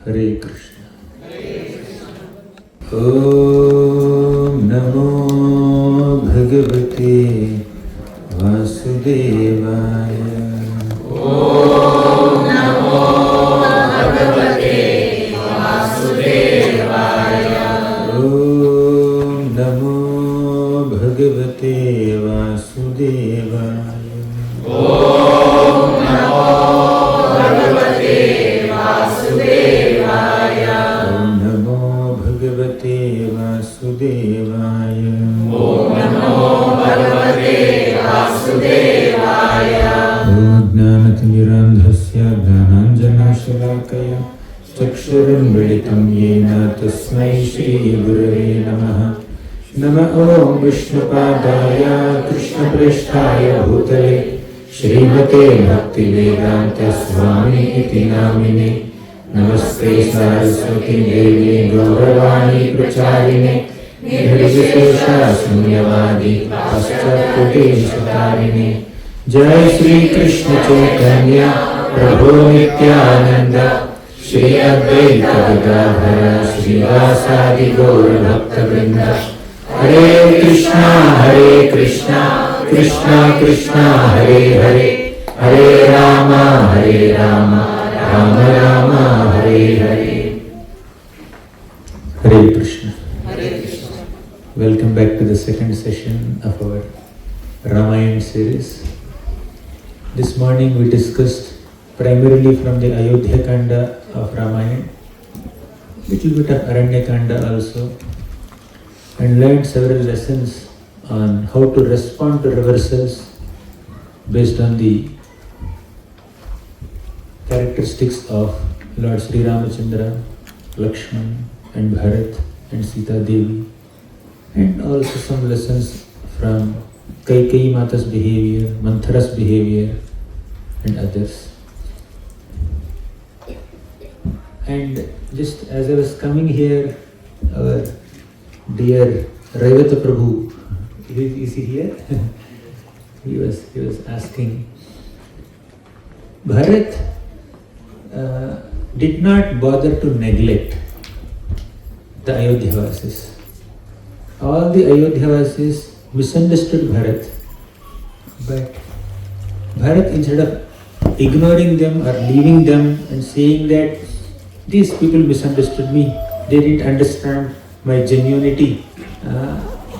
Hare Krishna. Om Namo Bhagavate Vasudevaya. Om Namo Bhagavate Vasudevaya. Om Namo Bhagavate Vasudevaya. Om Namo Bhagavate Vasudevaya. Om Namo Bhagavate Vasudevaya. Om Namo Bhagavate Vasudevaya. Om Jnanatimmirandhasya Jnananjanashalakaya Chakshuram Veditam Yena Tasmai Shri Gurave Namaha. Nama Om Vishnupadaya Krishna Presthaya Bhutale Srimate Bhaktivedanta Swami Iti Namine. Namaste Saraswati Devi Gauravani Pracharine Nirvishesha Sunyavadi Paschatputi Satarine. Jai Shri Krishna Chaitanya Prabhu Nityananda Shri Advaita Gadadhara Shri Vasadi Gaura Bhakta Vrinda. Hare Krishna Krishna Krishna Hare Hare, Hare Rama Rama Rama Hare Hare. Hare Krishna. Welcome back to the second session of our Ramayana series. This morning we discussed primarily from the Ayodhya Kanda of Ramayana, little bit of Aranya Kanda also, and learned several lessons on how to respond to reversals based on the characteristics of Lord Sri Ramachandra, Lakshman and Bharat and Sita Devi, and also some lessons from Kaikeyi Mata's behavior, Manthara's behavior and others. And just as I was coming here, our dear Raivata Prabhu, is he here? he was asking, Bharat did not bother to neglect the Ayodhyavasis. All the Ayodhyavasis misunderstood Bharat, but Bharat, instead of ignoring them or leaving them and saying that these people misunderstood me, they didn't understand my genuinity,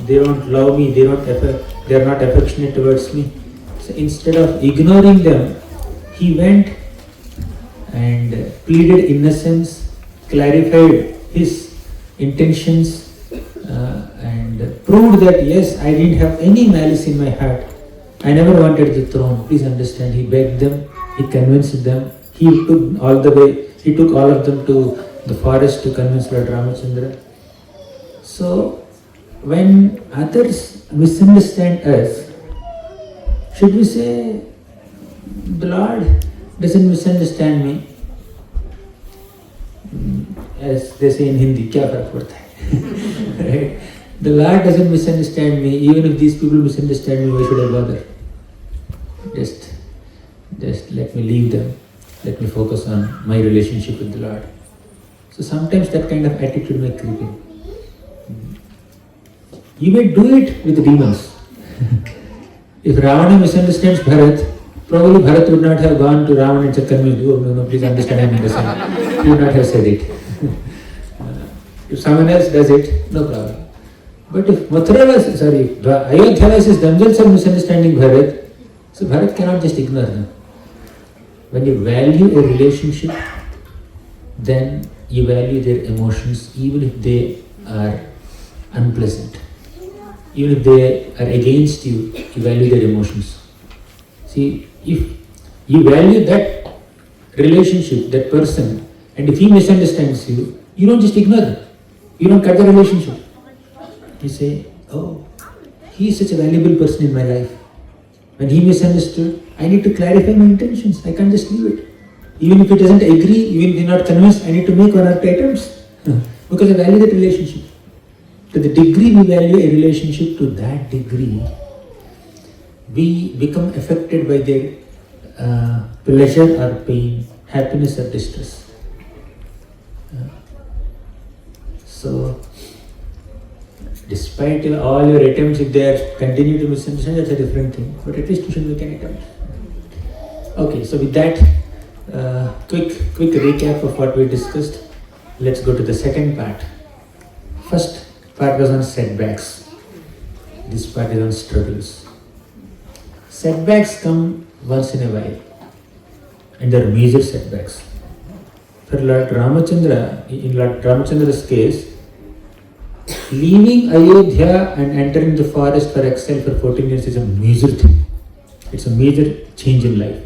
they don't love me, they are not affectionate towards me. So instead of ignoring them, he went and pleaded innocence, clarified his intentions, and proved that yes, I didn't have any malice in my heart. I never wanted the throne. Please understand. He begged them, he convinced them, he took all of them to the forest to convince Lord Ramachandra. So when others misunderstand us, should we say, the Lord doesn't misunderstand me? As they say in Hindi, kya farak padta hai? Right? The Lord doesn't misunderstand me. Even if these people misunderstand me, why should I bother? Just let me leave them. Let me focus on my relationship with the Lord. So sometimes that kind of attitude may creep in. You may do it with demons. If Ravana misunderstands Bharat, probably Bharat would not have gone to Ravana and said, "Oh no, please understand, I'm innocent." He would not have said it. If someone else does it, no problem. But if Ayodhyavasis themselves are misunderstanding Bharat, so Bharat cannot just ignore them. When you value a relationship, then you value their emotions, even if they are unpleasant. Even if they are against you, you value their emotions. See, if you value that relationship, that person, and if he misunderstands you, you don't just ignore him. You don't cut the relationship. You say, oh, he is such a valuable person in my life. When he misunderstood, I need to clarify my intentions. I can't just leave it. Even if he doesn't agree, even if he's not convinced, I need to make one or two attempts. Because I value that relationship. To the degree we value a relationship, to that degree, we become affected by their pleasure or pain, happiness or distress. So, despite all your attempts, if they are continue to misunderstand, that's a different thing. But at least you should make an attempt. Okay, so with that quick recap of what we discussed, let's go to the second part. First part was on setbacks. This part is on struggles. Setbacks come once in a while, and there are major setbacks. For Lord Ramachandra, in Lord Ramachandra's case, leaving Ayodhya and entering the forest for exile for 14 years is a major thing. It's a major change in life.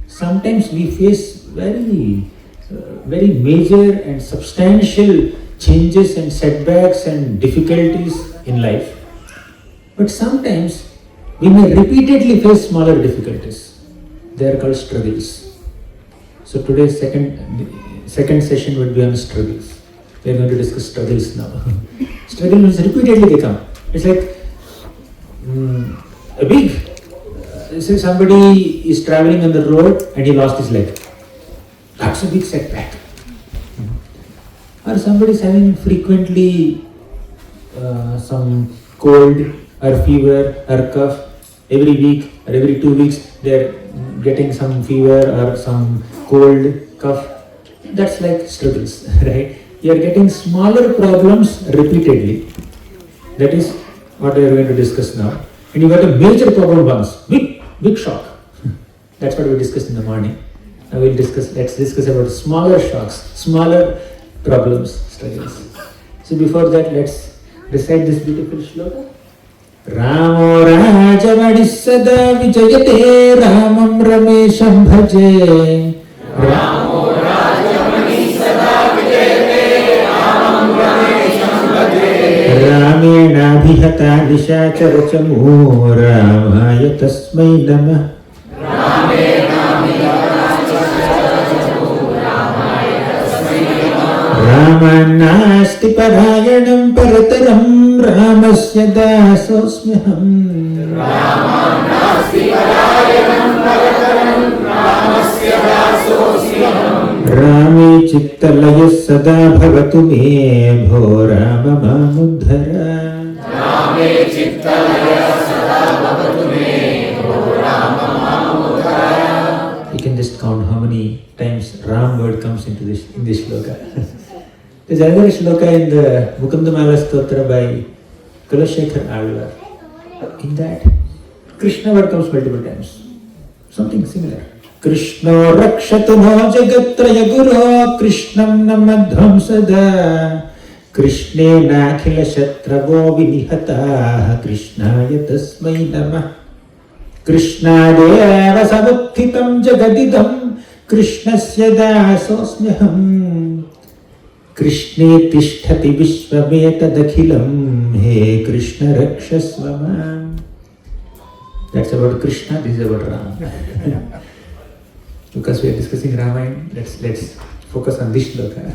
Sometimes we face very major and substantial changes and setbacks and difficulties in life. But sometimes we may repeatedly face smaller difficulties. They are called struggles. So today's second session would be on struggles. We are going to discuss struggles now. Struggle means repeatedly they come. It's like a big, say somebody is traveling on the road and he lost his leg. That's a big setback. Or somebody is having frequently some cold or fever or cough. Every week or every 2 weeks they are getting some fever or some cold, cough. That's like struggles, right? You are getting smaller problems repeatedly. That is what we are going to discuss now. And you got a major problem once, big shock. That's what we discussed in the morning. Now let's discuss about smaller shocks, smaller problems, struggles. So before that, let's recite this beautiful shloka. Ramo Rajavadi Sada Vijayate Ramam Ramesham Bhaje. Ramo Rajavadi Sada Vijayate Ramam Ramesham Bhaje. Ramena Bhihata Nishachara Chamu Ramaya Tasmai Namah. Ramena Bhihata Nishachara Chamu Ramaya Tasmai Namah. Ramanasti Parayanam Parataram Ramasya Dasosmyaham. Ramanasti Parayanam Parataram Ramasya Dasosmyaham. Rame Chittalaya Sada Bhavatu Me Bho Rama Mamudhara. Rame Chittalaya Sada Bhavatu Me Bho Rama Mamudhara. You can just count how many times Ram word comes into this shloka. There's another shloka in the Mukundamala Stotra by Kulashekar Alvar. In that, Krishna word comes multiple times. Something similar. Krishna Rakshatuno Jagatraya Guru Krishnam Namadham Sada Krishne Nakhila Shatravo Vinihata Krishnaya Tasmai Namah. Krishna Deva Savuthitam Jagadidam Krishnasya Dasosmyaham. Krishne Tishtati Vishvametadakhilam He Krishna Rakshasvama. That's about Krishna, this is about Ram. Because we are discussing Ramayana, let's focus on this shloka.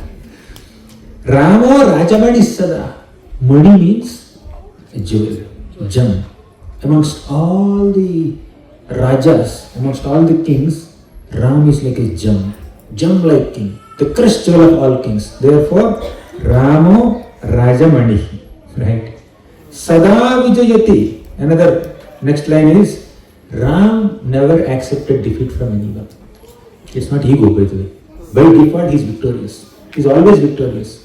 Ramo Rajamani Sada. Mani means a jewel, gem. Amongst all the Rajas, amongst all the kings, Ram is like a gem like king. The crushed jewel of all kings. Therefore, Ramo Rajamani. Right? Sada Vijayati. Another next line is Ram never accepted defeat from anyone. It's not ego, by the way. By default, he is victorious. He is always victorious.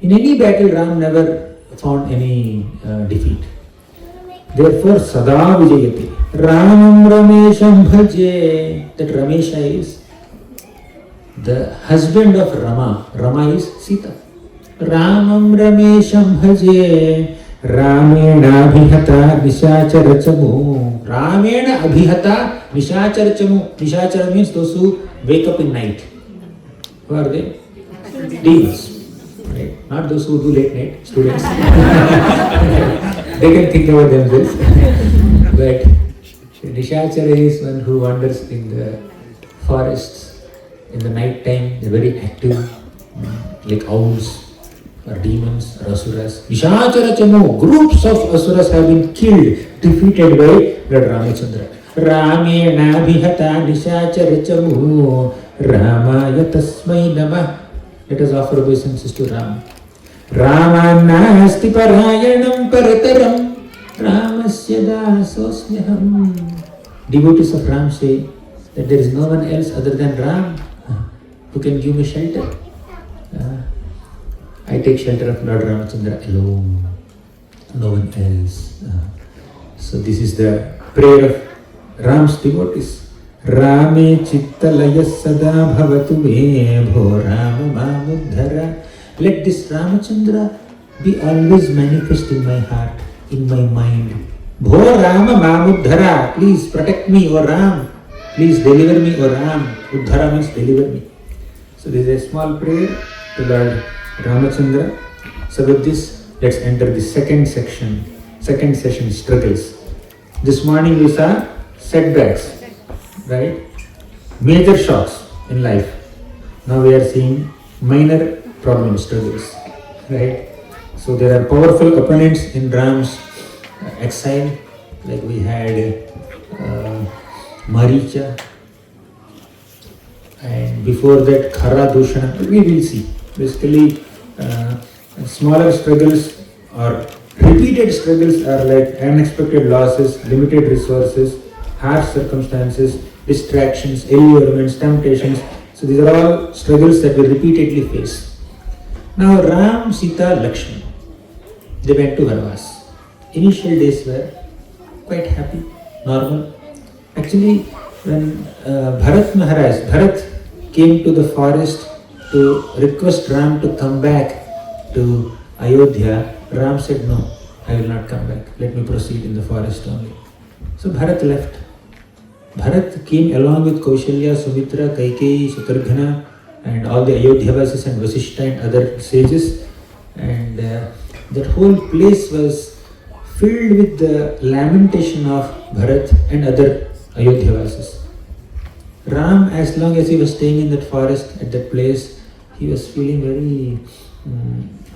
In any battle, Ram never found any defeat. Therefore, Sada Vijayati. Ramam Ramesham Bhaje. That Ramesha is the husband of Rama. Rama is Sita. Ramam Ramesham Bhaje. Ramena Abhihata Nishachara Chamu. Ramena Abhihata Nishachara Chamu. Nishachara means those who wake up in night. Who are they? Demons. Right? Not those who do late night, students. They can think about themselves. But Nishachara is one who wanders in the forests. In the night time, they're very active, like owls or demons or asuras. Nishachara Chamu, groups of asuras have been killed, defeated by Lord Ramachandra. Ramena Bhihata Nishachara Chamu. Ramaya tasmai namah. Let us offer obeisances to Ram. Ramanasti parayanam parataram Ramasya dasosmyaham. Devotees of Ram say that there is no one else other than Ram who can give me shelter. I take shelter of Lord Ramachandra alone, no one else. So this is the prayer of Ram's devotees. Rame chittalaya sada bhavatu me bho Rama mamuddhara. Let this Ramachandra be always manifest in my heart, in my mind. Bho Rama mamuddhara. Please protect me, O Ram. Please deliver me, O Ram. Uddhara means deliver me. So this is a small prayer to Lord Ramachandra. So with this, let's enter the second session, struggles. This morning we saw setbacks, right? Major shocks in life. Now we are seeing minor problems, struggles, right? So there are powerful opponents in Ram's exile, like we had Maricha, and before that Khara Dushana. We will see. Basically, smaller struggles or repeated struggles are like unexpected losses, limited resources, harsh circumstances, distractions, allurements, temptations. So these are all struggles that we repeatedly face. Now Ram, Sita, Lakshman, they went to Vanvas. Initial days were quite happy, normal. Actually, when Bharat came to the forest to request Ram to come back to Ayodhya, Ram said, no, I will not come back. Let me proceed in the forest only. So Bharat left. Bharat came along with Kaushalya, Sumitra, Kaikeyi, Shatrugna, and all the Ayodhyavasis and Vasishta and other sages. And that whole place was filled with the lamentation of Bharat and other Ayodhyavasis. Ram, as long as he was staying in that forest, at that place, he was feeling very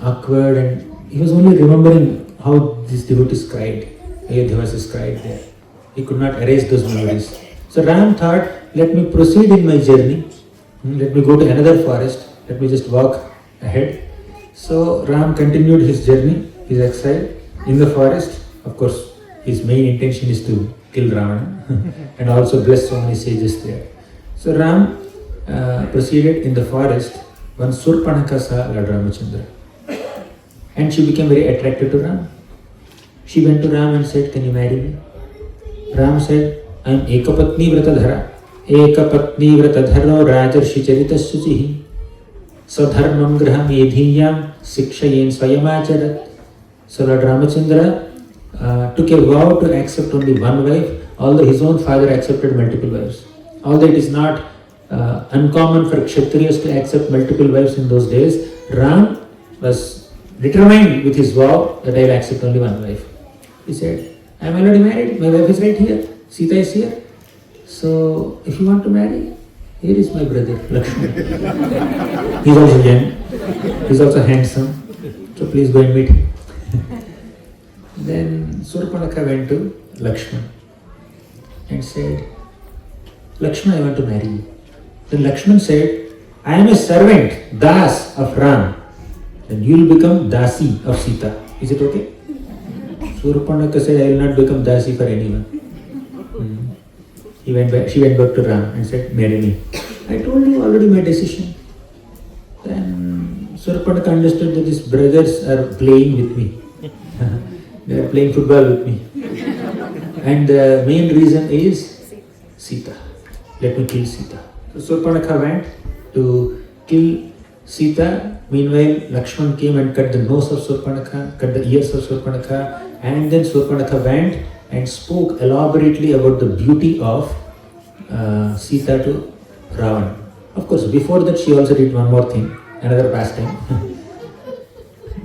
awkward, and he was only remembering how these devotees cried, Ayodhyavasis cried there. He could not erase those memories. So Ram thought, let me proceed in my journey, let me go to another forest, let me just walk ahead. So Ram continued his journey, his exile in the forest. Of course, his main intention is to kill Ravana and also bless so many sages there. So Ram proceeded in the forest. One Surpanaka saw Lord Ramachandra, and she became very attracted to Ram. She went to Ram and said, can you marry me? Ram said, I am Ekapatni Vratadhara. Ekapatni Vratadharo Rajarshi Charitashuchihi Sadharmam Graham Yedhiyam Sikshayen Swayamacharat. So Lord Ramachandra took a vow to accept only one wife, although his own father accepted multiple wives. Although it is not uncommon for Kshatriyas to accept multiple wives in those days, Ram was determined with his vow that I will accept only one wife. He said, I am already married, my wife is right here, Sita is here. So if you want to marry, here is my brother, Lakshman. He is also young, he is also handsome, so please go and meet him. Then Surpanaka went to Lakshman and said, Lakshman, I want to marry you. Then Lakshman said, I am a servant, Das of Ram. Then you will become Dasi of Sita. Is it okay? Surpanaka said, I will not become Dasi for anyone. She went back to Ram and said, marry me. I told you already my decision. Then Surpanaka understood that these brothers are playing with me. They are playing football with me. And the main reason is Sita. Let me kill Sita. So Surpanaka went to kill Sita. Meanwhile, Lakshman came and cut the nose of Surpanaka, cut the ears of Surpanaka, and then Surpanaka went and spoke elaborately about the beauty of Sita to Ravana. Of course, before that she also did one more thing, another pastime.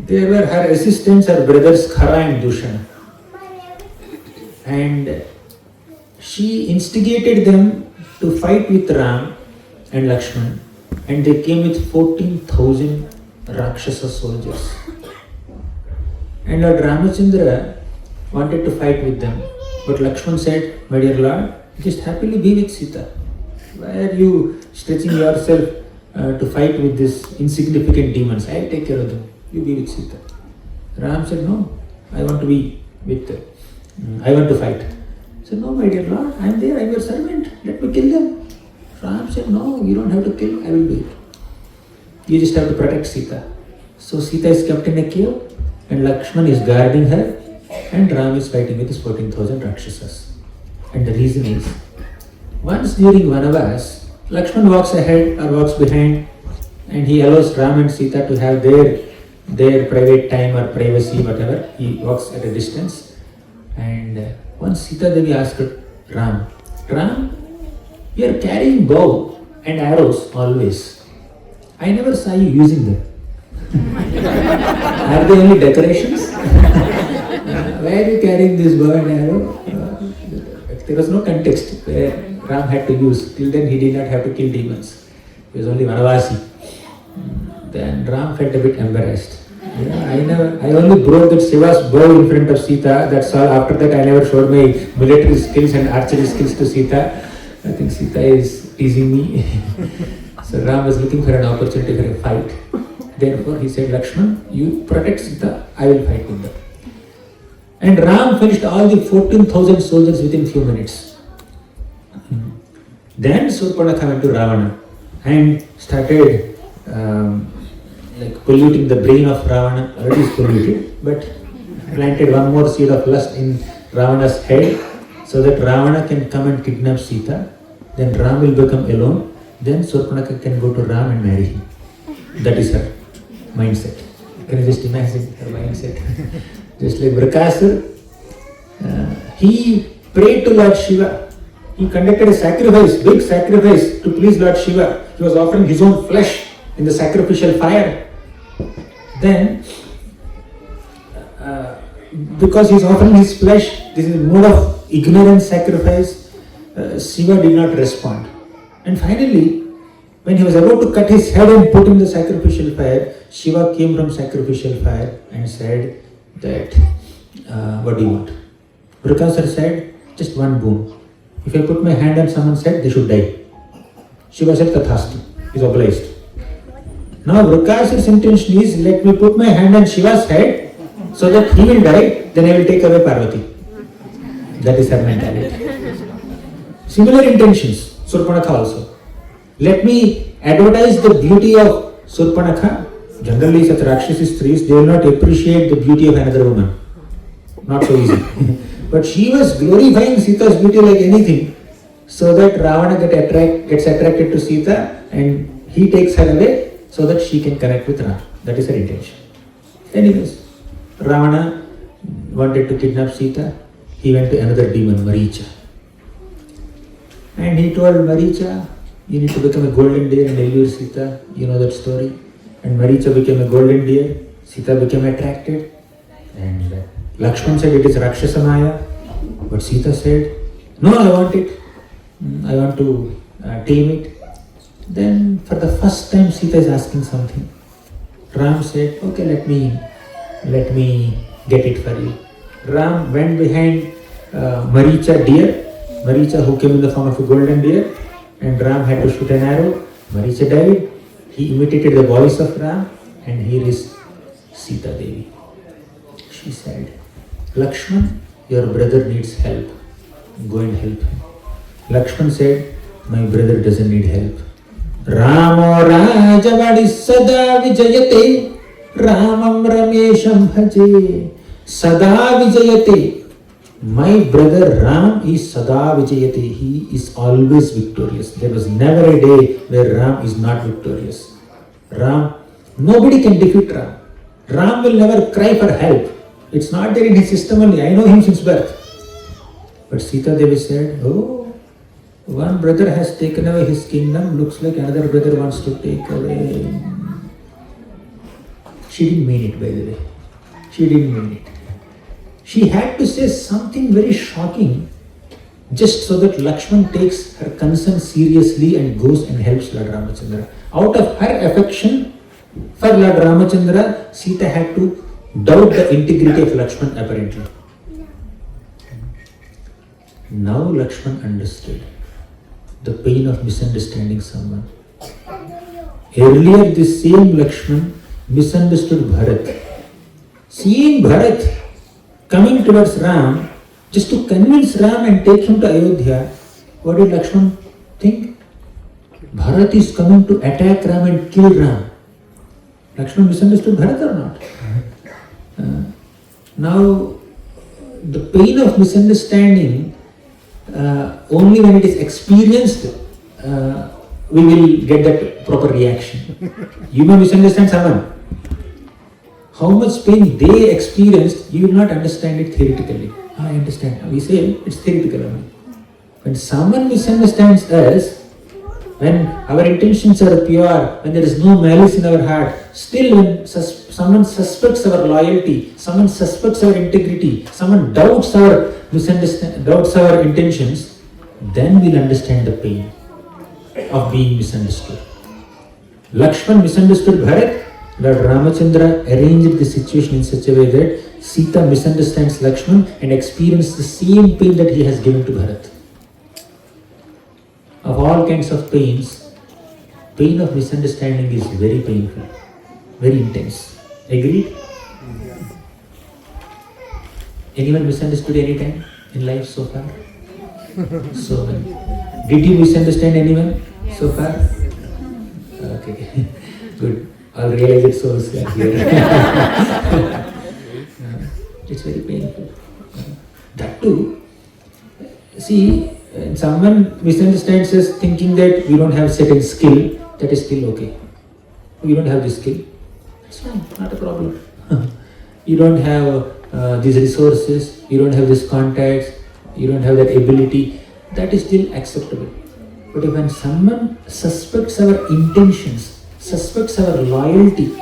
There were her assistants, her brothers Khara and Dushana. And she instigated them to fight with Ram and Lakshman, and they came with 14,000 Rakshasa soldiers. And Lord Ramachandra wanted to fight with them, but Lakshman said, my dear Lord, just happily be with Sita. Why are you stretching yourself to fight with these insignificant demons? I'll take care of them. You be with Sita. Ram said, no, I want to be with, I want to fight. He said, no, my dear Lord, I am there, I am your servant. Let me kill them. Ram said, no, you don't have to kill, I will do it. You just have to protect Sita. So Sita is kept in a cave and Lakshman is guarding her and Ram is fighting with his 14,000 Rakshasas. And the reason is, once during Vanavas, Lakshman walks ahead or walks behind and he allows Ram and Sita to have their private time or privacy, whatever. He walks at a distance. And once Sita Devi asked Ram, you are carrying bow and arrows always. I never saw you using them. Are they only decorations? Why are you carrying this bow and arrow? There was no context where Ram had to use. Till then he did not have to kill demons. He was only Vanavasi. Then Ram felt a bit embarrassed. I only broke that Shiva's bow in front of Sita. That's all. After that I never showed my military skills and archery skills to Sita. I think Sita is teasing me. So Ram was looking for an opportunity for a fight. Therefore he said, Lakshman, you protect Sita, I will fight with them. And Ram finished all the 14,000 soldiers within few minutes. Then Surpanakha went to Ravana and started polluting the brain of Ravana. Already is polluted, but planted one more seed of lust in Ravana's head so that Ravana can come and kidnap Sita. Then Ram will become alone. Then Surpanakha can go to Ram and marry him. That is her mindset. Can you just imagine her mindset? Just like Vrakasur, he prayed to Lord Shiva. He conducted a sacrifice, big sacrifice to please Lord Shiva. He was offering his own flesh in the sacrificial fire. Then, because he is offering his flesh, this is a mode of ignorant sacrifice, Shiva did not respond. And finally, when he was about to cut his head and put in the sacrificial fire, Shiva came from sacrificial fire and said that, what do you want? Vrakasur said, just one boon. If I put my hand on someone's head, they should die. Shiva said, Tathasti. He is obliged. Now Vrakasur's intention is, let me put my hand on Shiva's head so that he will die, then I will take away Parvati. That is her mentality. Similar intentions, Surpanakha also. Let me advertise the beauty of Surpanakha. Generally such Rakshasi Stris, they will not appreciate the beauty of another woman. Not so easy. But she was glorifying Sita's beauty like anything, so that Ravana gets attracted to Sita and he takes her away so that she can connect with Ram. That is her intention. Anyways, Ravana wanted to kidnap Sita. He went to another demon, Maricha. And he told Maricha, you need to become a golden deer and allure Sita. You know that story. And Maricha became a golden deer. Sita became attracted. And Lakshman said it is Rakshasa Maya. But Sita said, no, I want it. I want to tame it. Then for the first time Sita is asking something. Ram said, okay, let me get it for you. Ram went behind Maricha deer. Maricha who came in the form of a golden deer. And Ram had to shoot an arrow. Maricha died. He imitated the voice of Ram. And here is Sita Devi. She said, Lakshman, your brother needs help. Go and help him. Lakshman said, my brother doesn't need help. Ramo Rajavadi Sada Vijayate Ramam Ramesham Bhaje Sada Vijayate. My brother Ram is Sada Vijayate. He is always victorious. There was never a day where Ram is not victorious. Ram, nobody can defeat Ram. Ram will never cry for help. It's not there in his system only. I know him since birth. But Sita Devi said, oh, one brother has taken away his kingdom. Looks like another brother wants to take away. She didn't mean it, by the way. She didn't mean it. She had to say something very shocking just so that Lakshman takes her concern seriously and goes and helps Lord Ramachandra. Out of her affection for Lord Ramachandra, Sita had to doubt the integrity of Lakshman apparently. Now Lakshman understood. the pain of misunderstanding someone. Earlier, this same Lakshman misunderstood Bharat. Seeing Bharat coming towards Ram, just to convince Ram and take him to Ayodhya, what did Lakshman think? Bharat is coming to attack Ram and kill Ram. Lakshman misunderstood Bharat or not? Now, the pain of misunderstanding, only when it is experienced, we will get that proper reaction. You may misunderstand someone. How much pain they experienced, you will not understand it theoretically. I understand. We say it's theoretical only. When someone misunderstands us, when our intentions are pure, when there is no malice in our heart, still when someone suspects our loyalty, someone suspects our integrity, someone doubts our intentions, then we'll understand the pain of being misunderstood. Lakshman misunderstood Bharat, Lord Ramachandra arranged the situation in such a way that Sita misunderstands Lakshman and experiences the same pain that he has given to Bharat. Of all kinds of pains, pain of misunderstanding is very painful, very intense. Agreed? Anyone misunderstood any time in life so far? So many. Did you misunderstand anyone so far? Okay, good. All realized souls are here. It's very painful. That too, see, when someone misunderstands us thinking that we don't have certain skill, that is still okay. We don't have this skill. It's fine, not a problem. You don't have these resources, you don't have these contacts, you don't have that ability, that is still acceptable. But when someone suspects our intentions, suspects our loyalty,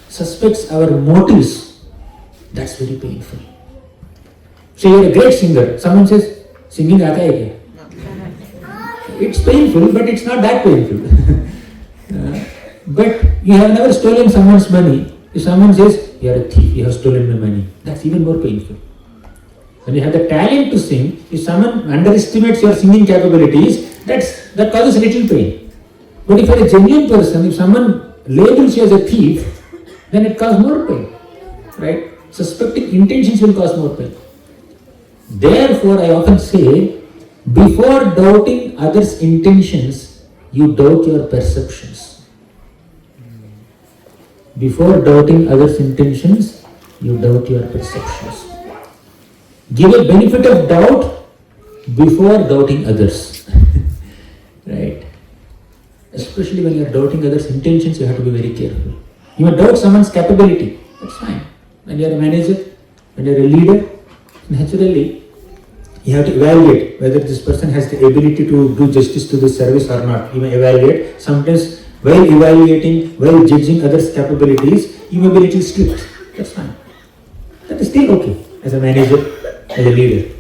suspects our motives, that's very painful. So you're a great singer, someone says, singing aata hai kya? It's painful, but it's not that painful. But you have never stolen someone's money. If someone says, you are a thief, you have stolen my money, that's even more painful. When you have the talent to sing, if someone underestimates your singing capabilities, that causes little pain. But if you are a genuine person, if someone labels you as a thief, then it causes more pain. Right? Suspecting intentions will cause more pain. Therefore, I often say, before doubting others' intentions, you doubt your perceptions. Before doubting others' intentions, you doubt your perceptions. Give a benefit of doubt before doubting others. Right? Especially when you are doubting others' intentions, you have to be very careful. You may doubt someone's capability. That's fine. When you are a manager, when you are a leader, naturally, you have to evaluate whether this person has the ability to do justice to the service or not. You may evaluate. Sometimes, while evaluating, while judging others' capabilities, you may be a little strict. That's fine. That is still okay as a manager, as a leader.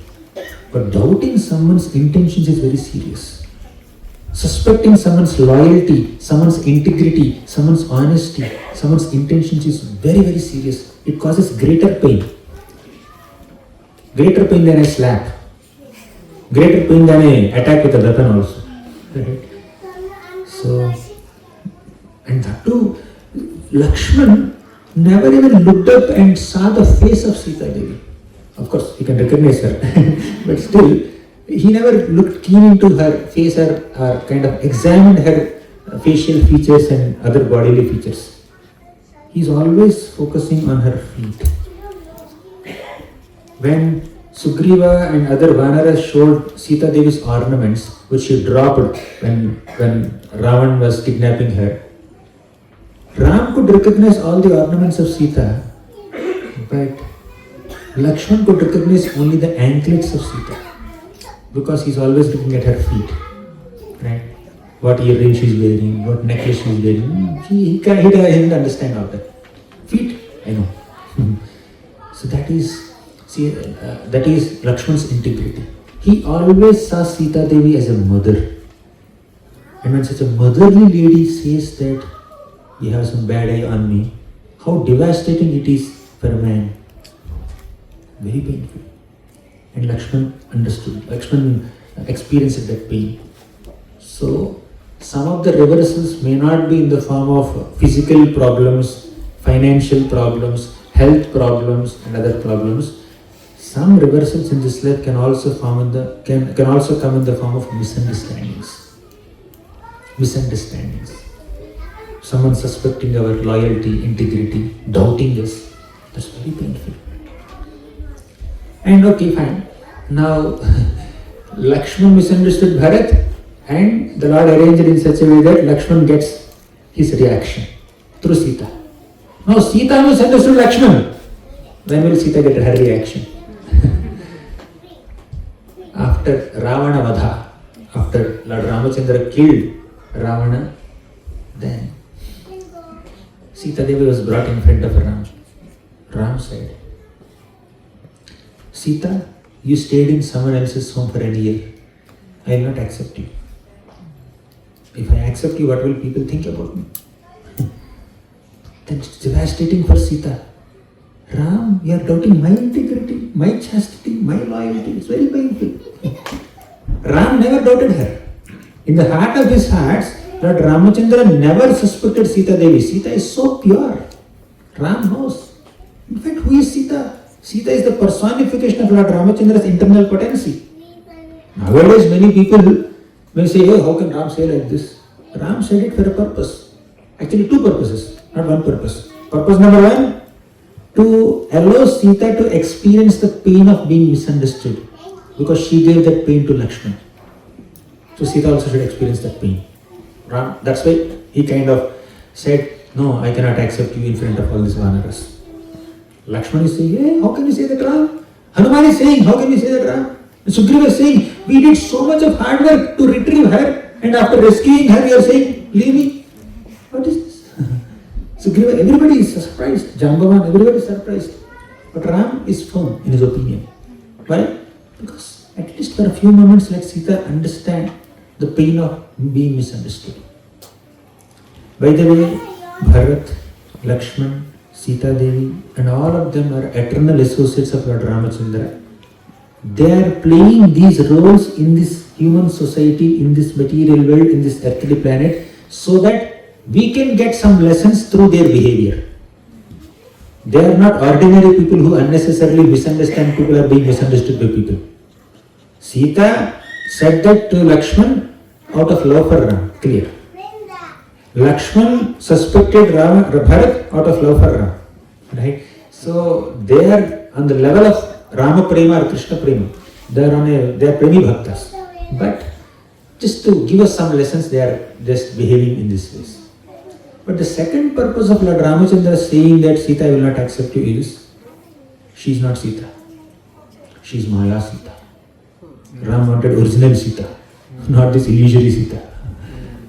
But doubting someone's intentions is very serious. Suspecting someone's loyalty, someone's integrity, someone's honesty, someone's intentions is very, very serious. It causes greater pain. Greater pain than a slap. Greater pain than an attack with a weapon also. Right? So, and that too, Lakshman never even looked up and saw the face of Sita Devi. Of course, he can recognize her, but still, he never looked keen into her face or kind of examined her facial features and other bodily features. He's always focusing on her feet. When Sugriva and other Vanaras showed Sita Devi's ornaments, which she dropped when Ravan was kidnapping her, Ram could recognize all the ornaments of Sita, but Lakshman could recognize only the anklets of Sita, because he's always looking at her feet, right? What earring she's wearing, what necklace she's wearing. He didn't understand all that. Feet, I know. So that is Lakshman's integrity. He always saw Sita Devi as a mother. And when such a motherly lady says that you have some bad eye on me, how devastating it is for a man. Very painful. And Lakshman understood. Lakshman experienced that pain. So, some of the reversals may not be in the form of physical problems, financial problems, health problems, and other problems. Some reversals in this life can also come in the form of misunderstandings. Misunderstandings. Someone suspecting our loyalty, integrity, doubting us. That's very painful. And okay, fine. Now, Lakshman misunderstood Bharat, and the Lord arranged it in such a way that Lakshman gets his reaction through Sita. Now, Sita misunderstood Lakshman. When will Sita get her reaction? After Ravana Vadha, after Lord Ramachandra killed Ravana, then Sita Devi was brought in front of Ram. Ram said, Sita, you stayed in someone else's home for a year. I will not accept you. If I accept you, what will people think about me? Then it's devastating for Sita. Ram, you are doubting my integrity, my chastity, my loyalty. It's very painful. Ram never doubted her. In the heart of his hearts, Lord Ramachandra never suspected Sita Devi. Sita is so pure. Ram knows. In fact, who is Sita? Sita is the personification of Lord Ramachandra's internal potency. Nowadays, many people may say, oh, how can Ram say like this? Ram said it for a purpose. Actually, two purposes, not one purpose. Purpose number one, to allow Sita to experience the pain of being misunderstood, because she gave that pain to Lakshman. So Sita also should experience that pain. Ram, that's why he kind of said, no, I cannot accept you in front of all these Vanaras. Lakshman is saying, hey, how can you say that, Ram? Hanuman is saying, how can you say that, Ram? And Sugriva is saying, we did so much of hard work to retrieve her, and after rescuing her, you are saying, leave me. What is this? Sugriva, everybody is surprised. Jambavan, everybody is surprised. But Ram is firm in his opinion. Why? Because at least for a few moments, let Sita understand the pain of being misunderstood. By the way, Bharat, Lakshman, Sita Devi, and all of them are eternal associates of Lord Ramachandra. They are playing these roles in this human society, in this material world, in this earthly planet, so that we can get some lessons through their behavior. They are not ordinary people who unnecessarily misunderstand people or being misunderstood by people. Sita said that to Lakshman out of love for Ram, clear. Lakshman suspected Bharat out of love for Ram. Right? So they are on the level of Rama Prema or Krishna Prema. They are Premi Bhaktas. But just to give us some lessons, they are just behaving in this way. But the second purpose of Lord Ramachandra saying that Sita will not accept you is, she is not Sita. She is Maya Sita. Ram wanted original Sita, not this illusory Sita.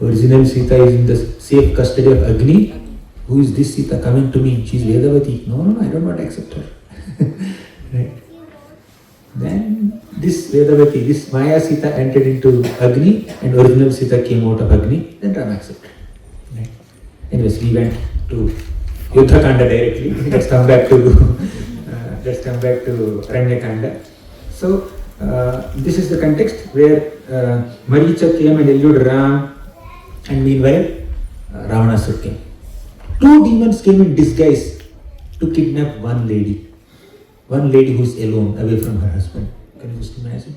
Original Sita is in the safe custody of Agni. Who is this Sita coming to me? She is Vedavati. No, I don't want to accept her. Right? Then this Vedavati, this Maya Sita entered into Agni, and original Sita came out of Agni. Then Ram accepted. Right? Anyways, we went to Yuddha Kanda directly. Let's come back to Aranya Kanda. So this is the context where Maricha came and allured Ram, and meanwhile Ravanasur came. Two demons came in disguise to kidnap one lady who is alone, away from her husband. Can you just imagine?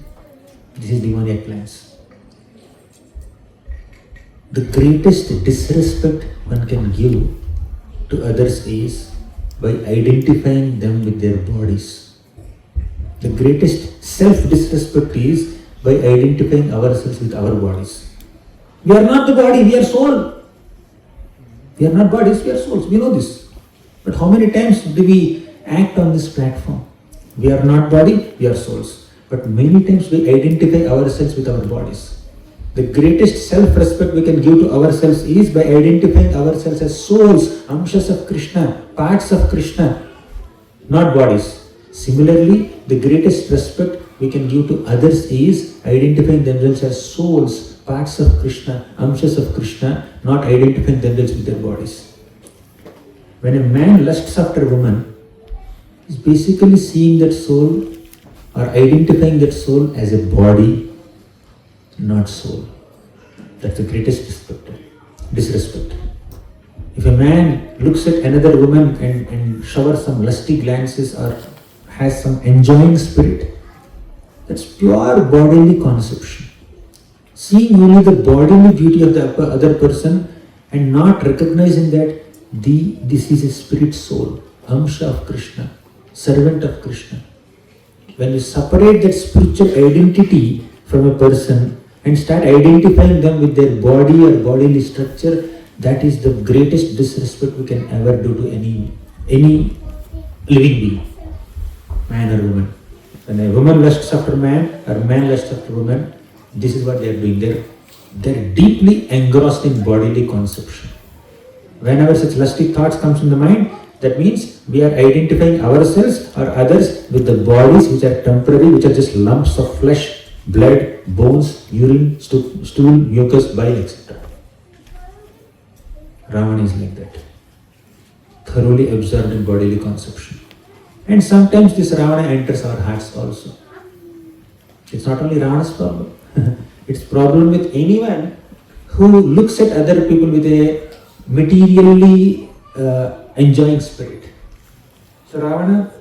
This is demoniac plans. The greatest disrespect one can give to others is by identifying them with their bodies. The greatest self-disrespect is by identifying ourselves with our bodies. We are not the body, we are soul. We are not bodies, we are souls. We know this. But how many times do we act on this platform? We are not body, we are souls. But many times we identify ourselves with our bodies. The greatest self-respect we can give to ourselves is by identifying ourselves as souls, amshas of Krishna, parts of Krishna, not bodies. Similarly, the greatest respect we can give to others is identifying themselves as souls, parts of Krishna, amshas of Krishna, not identifying themselves with their bodies. When a man lusts after a woman, he's basically seeing that soul or identifying that soul as a body, not soul. That's the greatest disrespect. If a man looks at another woman and showers some lusty glances or has some enjoying spirit, that's pure bodily conception. Seeing only the bodily beauty of the other person and not recognizing that this is a spirit soul, Amsha of Krishna, servant of Krishna. When you separate that spiritual identity from a person and start identifying them with their body or bodily structure, that is the greatest disrespect we can ever do to any living being, man or woman. When a woman lusts after man or man lusts after woman, this is what they are doing. They're deeply engrossed in bodily conception. Whenever such lusty thoughts comes in the mind, that means we are identifying ourselves or others with the bodies which are temporary, which are just lumps of flesh, blood, bones, urine, stool, mucus, bile, etc. Ravana is like that, thoroughly absorbed in bodily conception. And sometimes this Ravana enters our hearts also. It's not only Ravana's problem. It's problem with anyone who looks at other people with a materially enjoying spirit. So Ravana,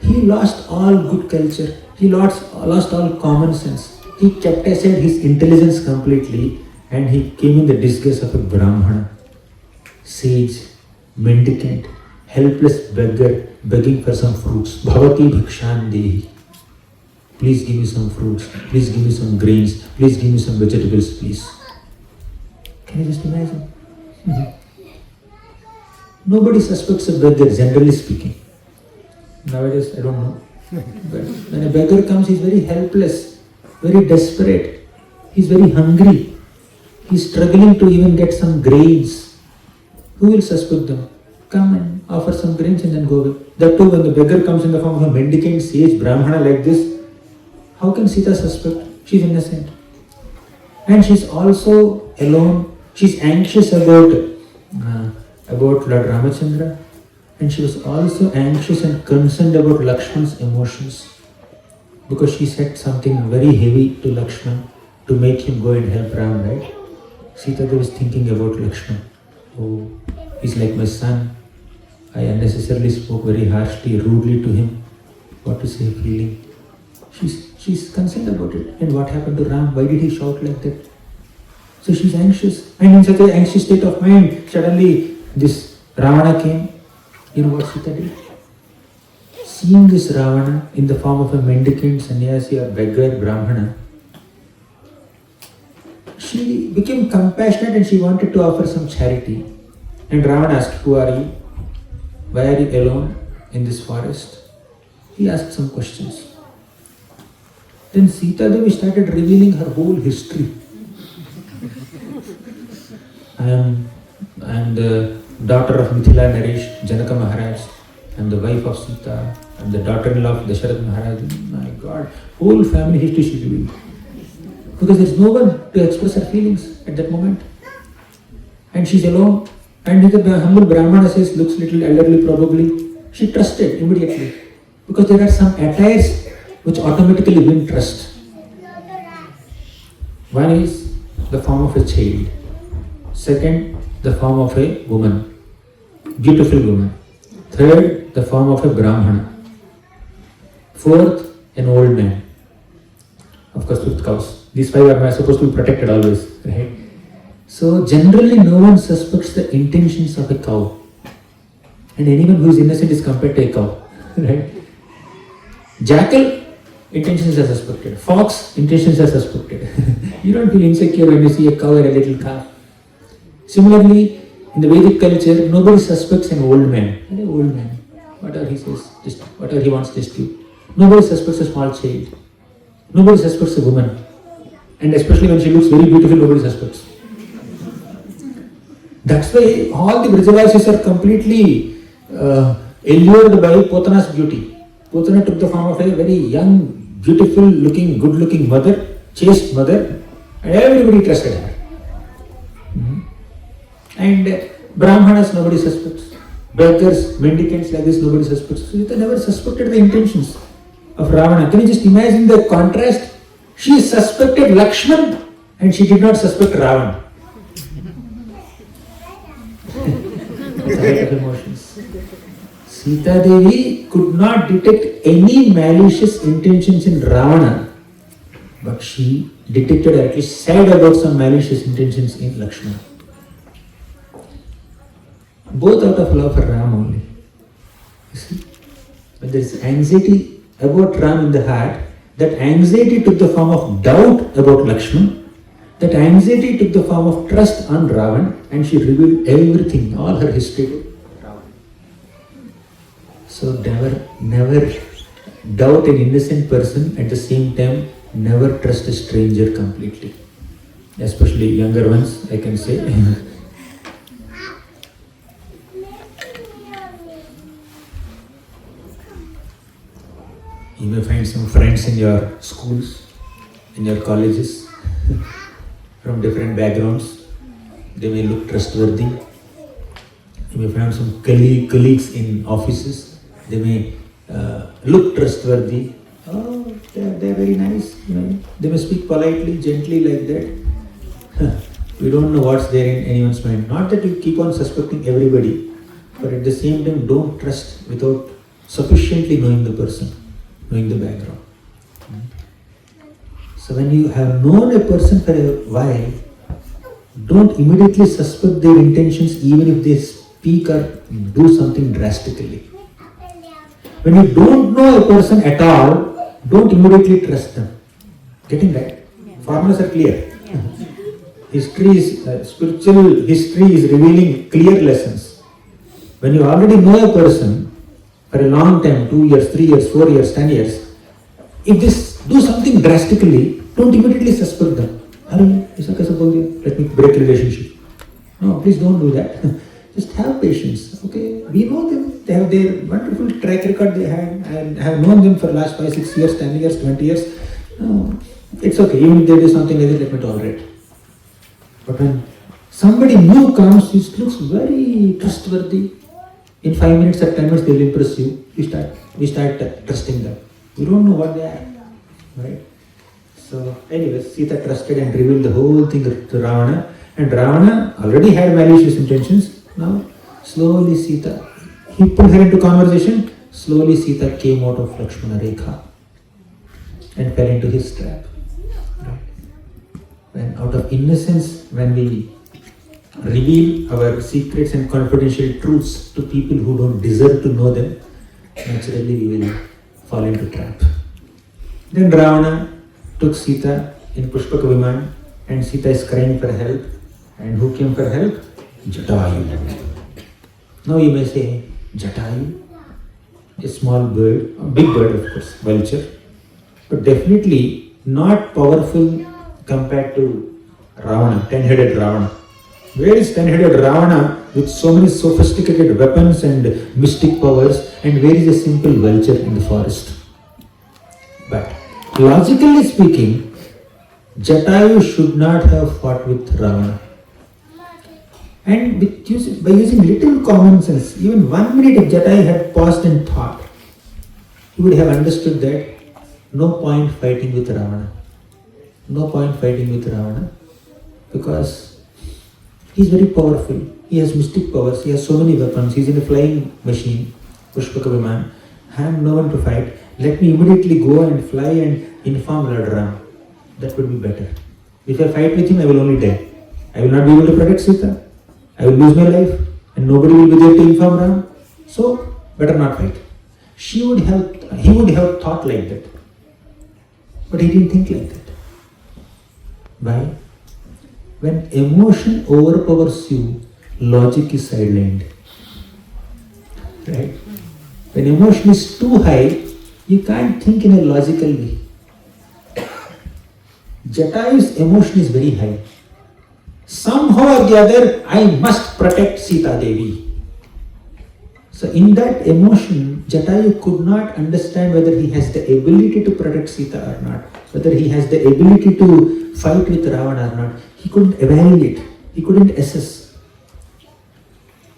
he lost all good culture. He lost all common sense. He kept aside his intelligence completely and he came in the disguise of a Brahmana, sage, mendicant, helpless beggar, begging for some fruits. Bhavati bhikshan dehi. Please give me some fruits. Please give me some grains. Please give me some vegetables, please. Can you just imagine? Nobody suspects a beggar, generally speaking. Nowadays, I don't know. But when a beggar comes, he's very helpless, very desperate. He's very hungry. He's struggling to even get some grains. Who will suspect them? Come and offer some grains and then go away. That too, when the beggar comes in the form of a mendicant, sage, Brahmana like this, how can Sita suspect? She's innocent. And she's also alone. She's anxious about Lord Ramachandra. And she was also anxious and concerned about Lakshman's emotions. Because she said something very heavy to Lakshman to make him go and help Ram, right? Sita was thinking about Lakshman. Oh, he's like my son. I unnecessarily spoke very harshly, rudely to him. What is he feeling? She's concerned about it. And what happened to Ram? Why did he shout like that? So she's anxious. And in such an anxious state of mind, suddenly this Ravana came. You know what Sita did? Seeing this Ravana in the form of a mendicant, sannyasi or beggar, Brahmana, she became compassionate and she wanted to offer some charity. And Ravana asked, who are you? Why are you alone in this forest? He asked some questions. Then Sita Devi started revealing her whole history. I am the daughter of Mithila Naresh, Janaka Maharaj. I am the wife of Sita. I am the daughter-in-law of Dasharatha Maharaj. My God, whole family history she revealed. Because there is no one to express her feelings at that moment. And she's alone. And the humble Brahmana says, looks little elderly probably. She trusted immediately. Because there are some attires which automatically win trust. One is the form of a child. Second, the form of a woman. Beautiful woman. Third, the form of a Brahmana. Fourth, an old man. Of course, with cows. These five are supposed to be protected always, right? So generally no one suspects the intentions of a cow. And anyone who is innocent is compared to a cow, right? Jackal, intentions are suspected. Fox, intentions are suspected. You don't feel insecure when you see a cow or a little calf. Similarly, in the Vedic culture, nobody suspects an old man. An old man, whatever he says, just whatever he wants, just do. Nobody suspects a small child. Nobody suspects a woman. And especially when she looks very beautiful, nobody suspects. That's why all the Brajavasis are completely allured by Potana's beauty. Potana took the form of a very young, beautiful looking, good looking mother, chaste mother, and everybody trusted her. And Brahmanas, nobody suspects. Beggars, mendicants like this, nobody suspects. So Sita never suspected the intentions of Ravana. Can you just imagine the contrast? She suspected Lakshman And she did not suspect Ravan. That's a lot of emotions. Sita Devi could not detect any malicious intentions in Ravana, but she detected, or at least said about some malicious intentions in Lakshmana. Both out of love for Ram only. You see? When there is anxiety about Ram in the heart, that anxiety took the form of doubt about Lakshman. That anxiety took the form of trust on Ravan, and she revealed everything, all her history to Ravan. So never doubt an innocent person, at the same time never trust a stranger completely. Especially younger ones, I can say. You may find some friends in your schools, in your colleges, from different backgrounds. They may look trustworthy. You may find some colleagues in offices. They may look trustworthy. Oh, they're very nice. They may speak politely, gently like that. We don't know what's there in anyone's mind. Not that you keep on suspecting everybody, but at the same time, don't trust without sufficiently knowing the person, knowing the background. So when you have known a person for a while, don't immediately suspect their intentions even if they speak or do something drastically. When you don't know a person at all, don't immediately trust them. Getting right? Formulas are clear. History is, spiritual history is revealing clear lessons. When you already know a person for a long time, 2 years, 3 years, 4 years, 10 years, if they do something drastically, don't immediately suspect them. Let me break relationship. No, please don't do that. Just have patience. Okay, we know them. They have their wonderful track record they had. I have known them for the last 5, 6 years, 10 years, 20 years. No, it's okay. Even if they do something like that, let me tolerate. But when somebody new comes, he looks very trustworthy. In 5 minutes or 10 minutes, they will impress you. We start trusting them. We don't know what they are, right? So, anyway, Sita trusted and revealed the whole thing to Ravana. And Ravana already had malicious intentions. Now, slowly Sita, he put her into conversation. Slowly Sita came out of Lakshmana Rekha and fell into his trap. Right? When out of innocence, when we reveal our secrets and confidential truths to people who don't deserve to know them, naturally we will fall into trap. Then Ravana took Sita in Pushpaka Viman, and Sita is crying for help. And who came for help? Jatayu. Now you may say, Jatayu, a small bird, a big bird of course, vulture, but definitely not powerful compared to Ravana, 10-headed Ravana. Where is 10-headed Ravana with so many sophisticated weapons and mystic powers, and where is a simple vulture in the forest? But logically speaking, Jatayu should not have fought with Ravana. And by using little common sense, even 1 minute if Jatayu had paused and thought, he would have understood that no point fighting with Ravana. No point fighting with Ravana, because he is very powerful. He has mystic powers, he has so many weapons, he is in a flying machine, Pushpaka Viman. I have no one to fight. Let me immediately go and fly and inform Lord Ram. That would be better. If I fight with him, I will only die. I will not be able to protect Sita. I will lose my life and nobody will be there to inform Ram. So, better not fight. He would have thought like that. But he didn't think like that. Why? When emotion overpowers you, logic is sidelined. Right? When emotion is too high, you can't think in a logical way. Jatayu's emotion is very high. Somehow or the other, I must protect Sita Devi. So in that emotion, Jatayu could not understand whether he has the ability to protect Sita or not, whether he has the ability to fight with Ravana or not. He couldn't evaluate, he couldn't assess.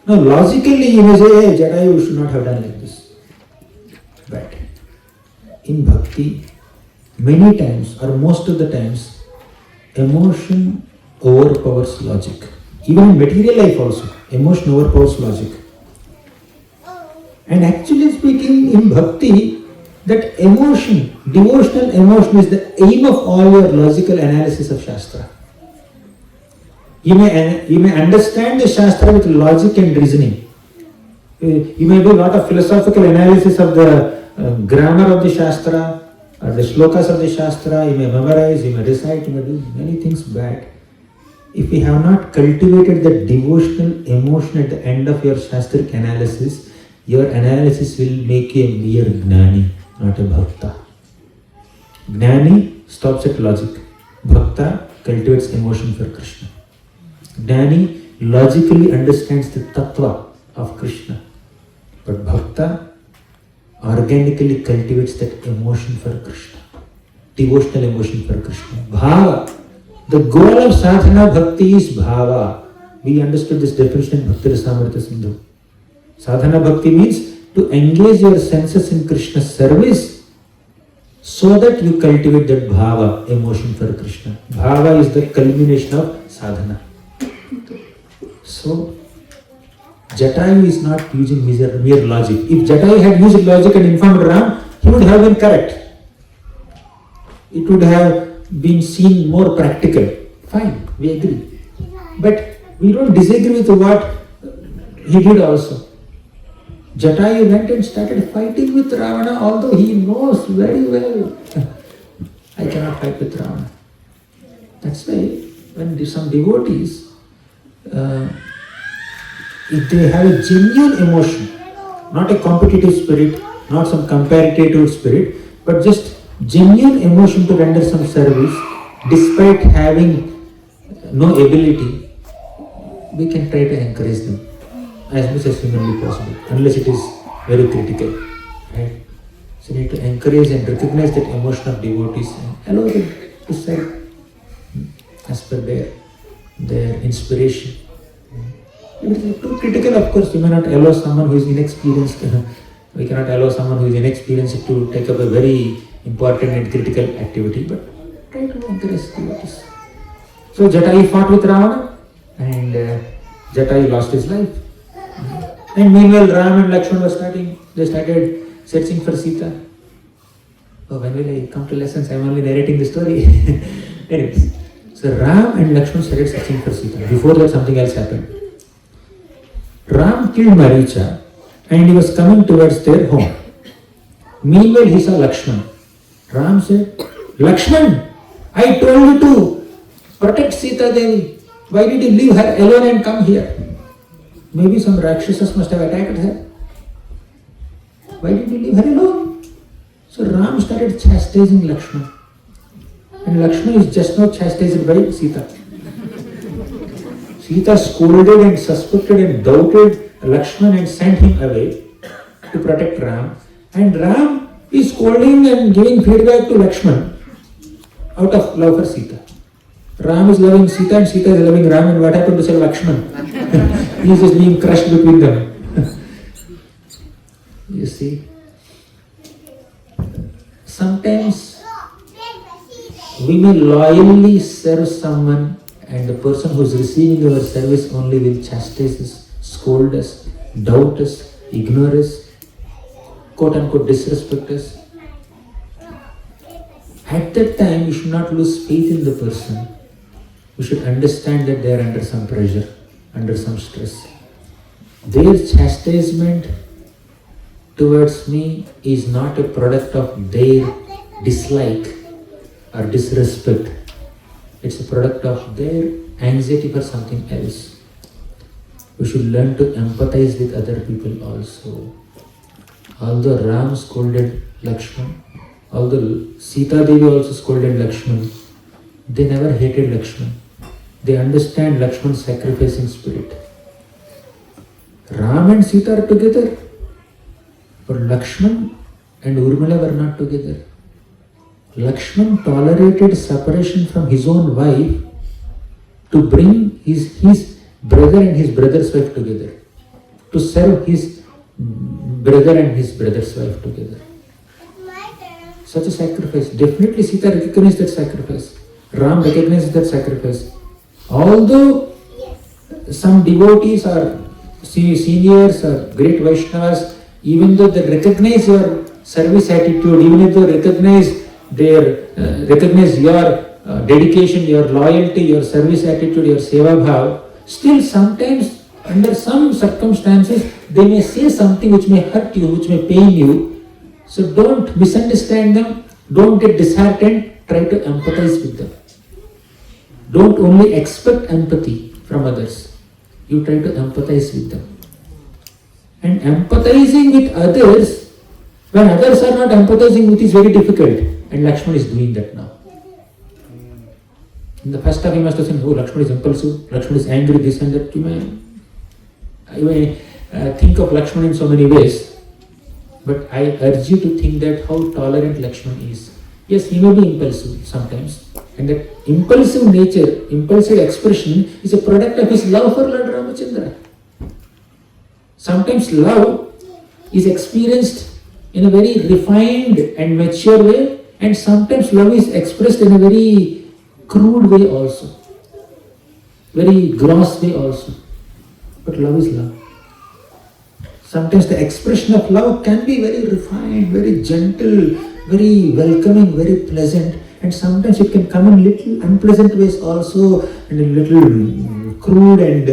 Now logically you may say, hey, Jatayu should not have done like this. But in bhakti, many times or most of the times, emotion overpowers logic. Even in material life also, emotion overpowers logic. And actually speaking, in bhakti, that emotion, devotional emotion, is the aim of all your logical analysis of Shastra. You may understand the Shastra with logic and reasoning. You may do a lot of philosophical analysis of the grammar of the Shastra or the shlokas of the Shastra. You may memorize, you may recite, you may do many things bad. If you have not cultivated the devotional emotion at the end of your Shastric analysis, your analysis will make you a mere Gnani, not a Bhakta. Gnani stops at logic. Bhakta cultivates emotion for Krishna. Gnani logically understands the tattva of Krishna. But Bhakta organically cultivates that emotion for Krishna. Devotional emotion for Krishna. Bhava. The goal of sadhana bhakti is bhava. We understood this definition in Bhakti Rasamrita Sindhu. Sadhana bhakti means to engage your senses in Krishna's service so that you cultivate that bhava, emotion for Krishna. Bhava is the culmination of sadhana. So, Jatayu is not using mere logic. If Jatayu had used logic and informed Ram, he would have been correct. It would have been seen more practical. Fine, we agree. But we don't disagree with what he did also. Jatayu went and started fighting with Ravana, although he knows very well, I cannot fight with Ravana. That's why when some devotees, if they have a genuine emotion, not a competitive spirit, not some comparative spirit, but just genuine emotion to render some service, despite having no ability, we can try to encourage them as much as humanly possible, unless it is very critical. Right? So we need to encourage and recognize that emotion of devotees and allow them to serve as per their inspiration. If it is too critical, of course, we may not allow someone who is inexperienced. We cannot allow someone who is inexperienced to take up a very important and critical activity, but try to encourage devotees. So Jatayu fought with Ravana and Jatayu lost his life. And meanwhile Ram and Lakshman were started searching for Sita. Oh, when will I come to lessons? I am only narrating the story. Anyways, so Ram and Lakshman started searching for Sita. Before that something else happened. Ram killed Maricha and he was coming towards their home. Meanwhile he saw Lakshman. Ram said, Lakshman, I told you to protect Sita Devi. Why did you leave her alone and come here? Maybe some Rakshasas must have attacked her. Why did you leave her alone? So Ram started chastising Lakshman. And Lakshman is just now chastised by Sita. Sita scolded and suspected and doubted Lakshman and sent him away to protect Ram. And Ram is scolding and giving feedback to Lakshman out of love for Sita. Ram is loving Sita and Sita is loving Ram, and what happened to Sir Lakshman? He is just being crushed between them. You see, sometimes we may loyally serve someone and the person who is receiving our service only will chastise us, scold us, doubt us, ignore us, quote unquote disrespect us. At that time, we should not lose faith in the person. We should understand that they are under some pressure, under some stress. Their chastisement towards me is not a product of their dislike or disrespect. It's a product of their anxiety for something else. We should learn to empathize with other people also. Although Ram scolded Lakshman, although Sita Devi also scolded Lakshman, they never hated Lakshman. They understand Lakshman's sacrificing spirit. Ram and Sita are together, but Lakshman and Urmila were not together. Lakshman tolerated separation from his own wife to bring his brother and his brother's wife together, to serve his brother and his brother's wife together. Such a sacrifice. Definitely Sita recognized that sacrifice. Ram recognizes that sacrifice. Although some devotees or seniors or great Vaishnavas, even though they recognize your service attitude, even if they recognize your dedication, your loyalty, your service attitude, your seva bhav, still sometimes under some circumstances they may say something which may hurt you, which may pain you. So don't misunderstand them, don't get disheartened, try to empathize with them. Don't only expect empathy from others, you try to empathize with them. And empathizing with others, when others are not empathizing with, is very difficult. And Lakshman is doing that now. In the first half, he must have said, oh, Lakshman is impulsive, Lakshman is angry, this and that. You may think of Lakshman in so many ways, but I urge you to think that how tolerant Lakshman is. Yes, he may be impulsive sometimes, and that impulsive nature, impulsive expression is a product of his love for Lord Ramachandra. Sometimes love is experienced in a very refined and mature way, and sometimes love is expressed in a very crude way also, very gross way also. But love is love. Sometimes the expression of love can be very refined, very gentle, very welcoming, very pleasant, and sometimes it can come in little unpleasant ways also, and a little crude and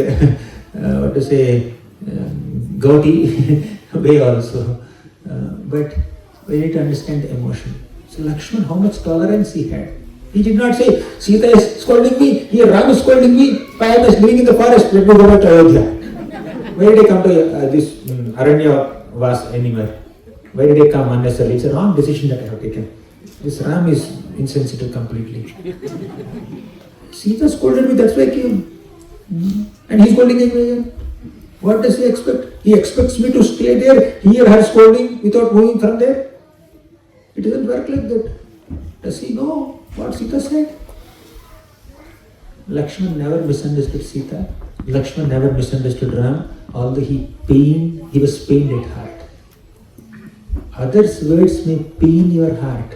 gaudy way also. But we need to understand the emotion. So Lakshman, how much tolerance he had. He did not say, Sita is scolding me, here Ram is scolding me, I was living in the forest, let me go back to Ayodhya. Why did I come to this Aranya Vas anywhere? Why did I come unnecessarily? It's a wrong decision that I have taken. This Ram is insensitive completely. Sita scolded me, that's why I came. And he's scolding me again. What does he expect? He expects me to stay there, hear her scolding without moving from there? It doesn't work like that. Does he know what Sita said? Lakshman never misunderstood Sita. Lakshman never misunderstood Ram, although he was pained at heart. Others' words may pain your heart,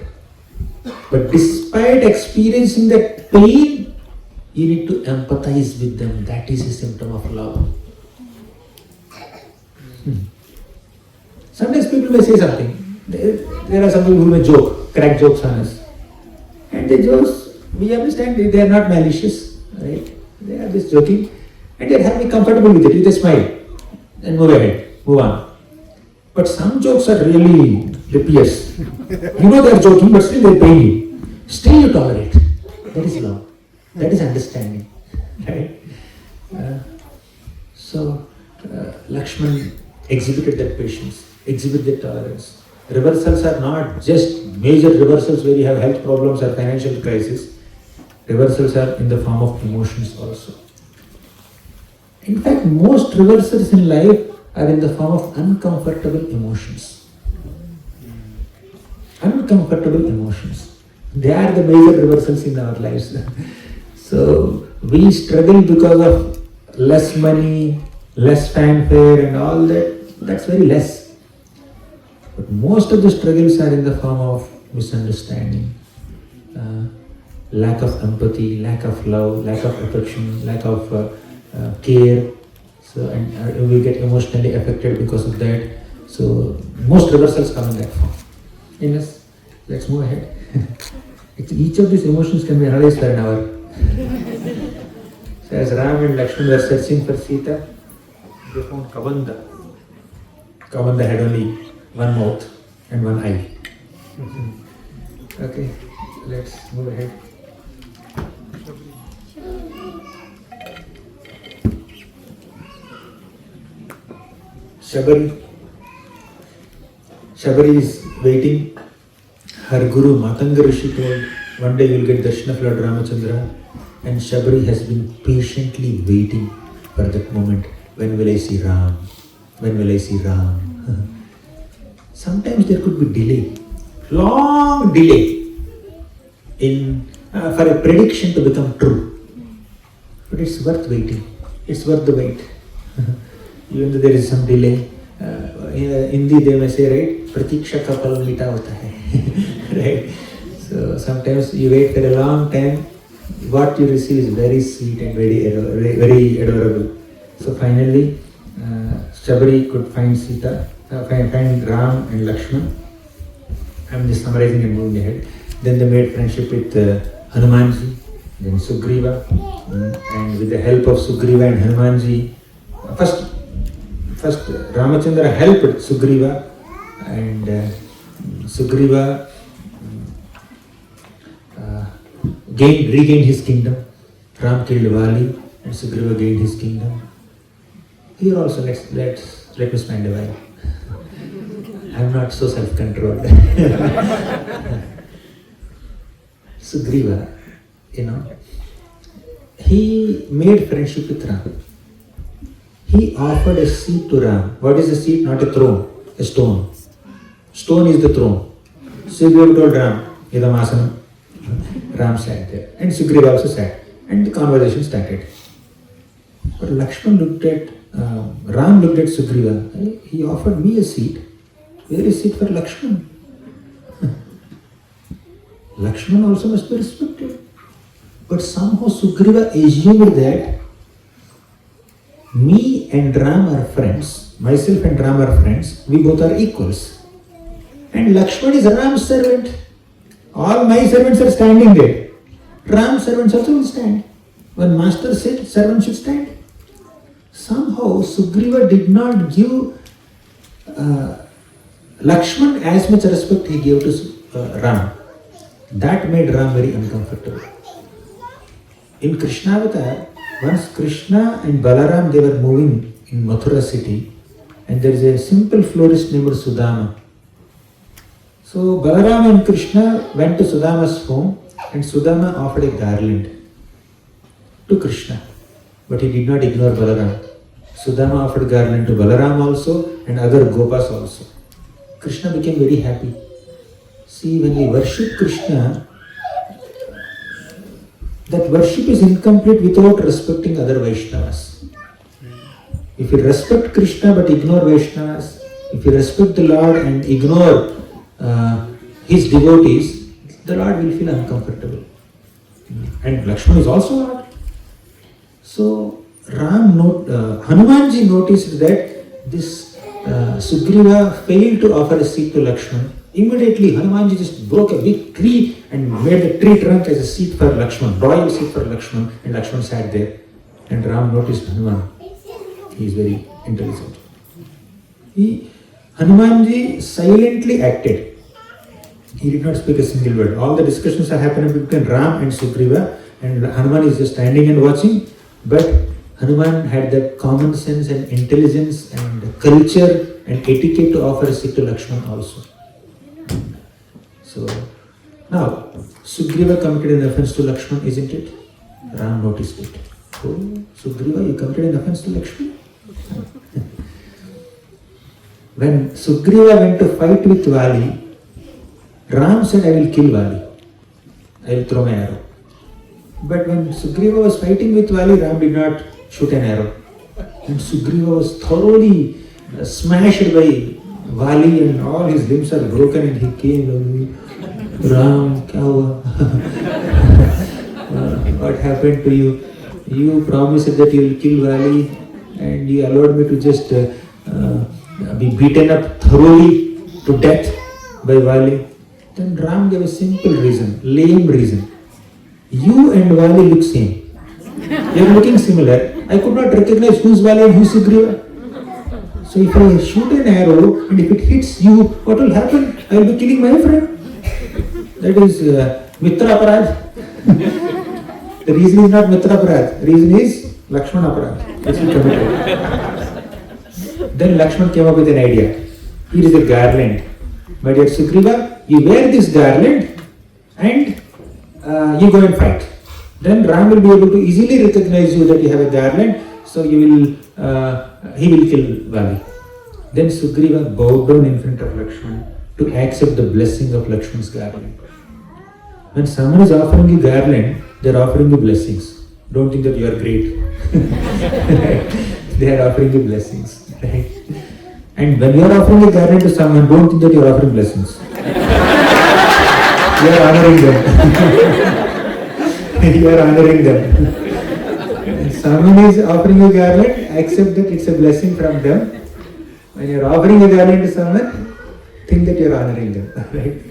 but despite experiencing that pain, you need to empathize with them. That is a symptom of love. Sometimes people may say something. There are some people who may joke, crack jokes on us. And the jokes, we understand they are not malicious, right? They are just joking. And they are happy, comfortable with it, with a smile. And move ahead, move on. But some jokes are really pierce. You know they are joking, but still they pain you. Still you tolerate. That is love. That is understanding. Right? Lakshman exhibited that patience, exhibited that tolerance. Reversals are not just major reversals where you have health problems or financial crisis. Reversals are in the form of emotions also. In fact, most reversals in life are in the form of uncomfortable emotions. Uncomfortable emotions. They are the major reversals in our lives. So, we struggle because of less money, less fanfare and all that. That's very less. But most of the struggles are in the form of misunderstanding, lack of empathy, lack of love, lack of affection, lack of care. So, and we get emotionally affected because of that. So, most reversals come in that form. Yes, let's move ahead. Each of these emotions can be analyzed for an hour. So, as Ram and Lakshman were searching for Sita, they found Kavanda. Kavanda had only one mouth and one eye. Okay, let's move ahead. Shabari is waiting. Her guru Matanga Rishi told, one day you will get darshan of Lord Ramachandra. And Shabari has been patiently waiting for that moment. When will I see Ram? When will I see Ram? Sometimes there could be delay, long delay for a prediction to become true. But it's worth waiting. It's worth the wait. Even though there is some delay. In Hindi they may say, right? Pratiksha ka pal mita hota hai. Right? So sometimes you wait for a long time what you receive is very sweet and very adorable. So finally, Shabari could find Sita, find Ram and Lakshman. I'm just summarizing and moving ahead. Then they made friendship with Hanumanji, then Sugriva, and with the help of Sugriva and Hanumanji, first Ramachandra helped Sugriva, and Sugriva regained his kingdom. Ram killed Vali, and Sugriva gained his kingdom. Here also, let me spend a while. I'm not so self-controlled. Sugriva, he made friendship with Ram. He offered a seat to Ram. What is a seat? Not a throne, a stone. Stone is the throne. Sugriva told Ram, Idam asanam. Ram sat there. And Sugriva also sat. And the conversation started. But Lakshman Ram looked at Sugriva. He offered me a seat. Where is seat for Lakshman? Lakshman also must be respected. But somehow Sugriva assumed that me and Ram are friends, myself and Ram are friends, we both are equals. And Lakshman is Ram's servant. All my servants are standing there. Ram's servants also will stand. When master said, servant should stand. Somehow Sugriva did not give Lakshman as much respect he gave to Ram. That made Ram very uncomfortable. In Krishna Avatar, once Krishna and Balaram, they were moving in Mathura city, and there is a simple florist named Sudama. So Balaram and Krishna went to Sudama's home, and Sudama offered a garland to Krishna, but he did not ignore Balaram. Sudama offered garland to Balaram also and other Gopas also. Krishna became very happy. See, when we worship Krishna, that worship is incomplete without respecting other Vaishnavas. If you respect Krishna but ignore Vaishnavas, if you respect the Lord and ignore his devotees, the Lord will feel uncomfortable. And Lakshman is also Lord. So Hanumanji noticed that this Sugriva failed to offer a seat to Lakshman. Immediately Hanumanji just broke a big tree and made the tree trunk as a seat for Lakshman, royal seat for Lakshman, and Lakshman sat there. And Ram noticed Hanuman. He is very intelligent. Hanumanji silently acted. He did not speak a single word. All the discussions are happening between Ram and Sugriva, and Hanuman is just standing and watching. But Hanuman had that common sense and intelligence and culture and etiquette to offer a seat to Lakshman also. So now Sugriva committed an offense to Lakshman, isn't it? Ram noticed it. Oh, Sugriva, you committed an offense to Lakshman? When Sugriva went to fight with Vali, Ram said, I will kill Vali. I will throw my arrow. But when Sugriva was fighting with Vali, Ram did not shoot an arrow. And Sugriva was thoroughly smashed by Vali and all his limbs are broken, and he came, Ram, kya hua? What happened to you? You promised that you will kill Vali, and you allowed me to just be beaten up thoroughly to death by Vali. Then Ram gave a simple reason, lame reason. You and Vali look same. You are looking similar. I could not recognize who's Vali and who's Sugriva. So if I shoot an arrow and if it hits you, what will happen? I will be killing my friend. That is Mitra Aparad. The reason is not Mitra Aparad. The reason is Lakshman Aparad. Which he committed. Then Lakshman came up with an idea. Here is a garland. My dear Sugriva, you wear this garland and you go and fight. Then Ram will be able to easily recognize you that you have a garland, so he will kill Vali. Then Sugriva bowed down in front of Lakshman to accept the blessing of Lakshman's garland. When someone is offering you garland, they are offering you blessings. Don't think that you are great. They are offering you blessings. Right? And when you are offering a garland to someone, don't think that you are offering blessings. You are honoring them. you are honoring them. Someone is offering you garland, accept that it's a blessing from them. When you are offering a garland to someone, think that you are honoring them. Right?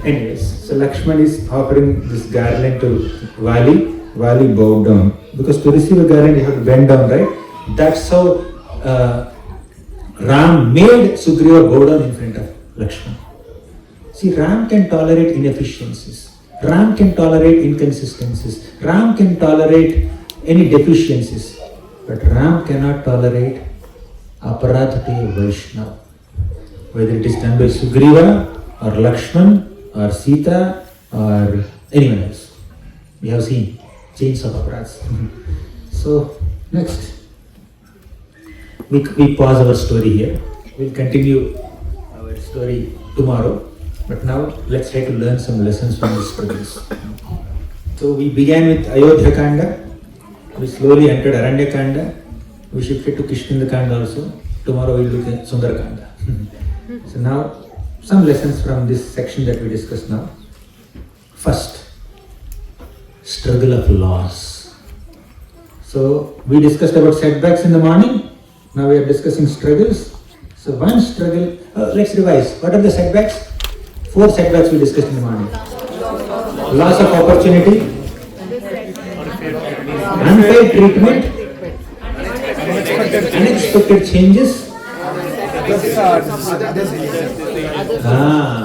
Anyways, so Lakshman is offering this garland to Vali. Vali bowed down. Because to receive a garland, you have to bend down, right? That's how Ram made Sugriva bow down in front of Lakshman. See, Ram can tolerate inefficiencies. Ram can tolerate inconsistencies. Ram can tolerate any deficiencies. But Ram cannot tolerate aparadha to a Vaishnava. Whether it is done by Sugriva or Lakshman or Sita or anyone else. We have seen chains of aparadhas. So, next. We pause our story here. We'll continue our story tomorrow. But now let's try to learn some lessons from these struggles. So we began with Ayodhya Kanda. We slowly entered Aranya Kanda. We shifted to Kishkinda Kanda also. Tomorrow we'll look at Sundar Kanda. So now some lessons from this section that we discussed now. First, struggle of loss. So we discussed about setbacks in the morning. Now we are discussing struggles. So one struggle, let's revise. What are the setbacks? 4 setbacks we discussed in the morning. Loss of opportunity, unfair treatment, unexpected changes,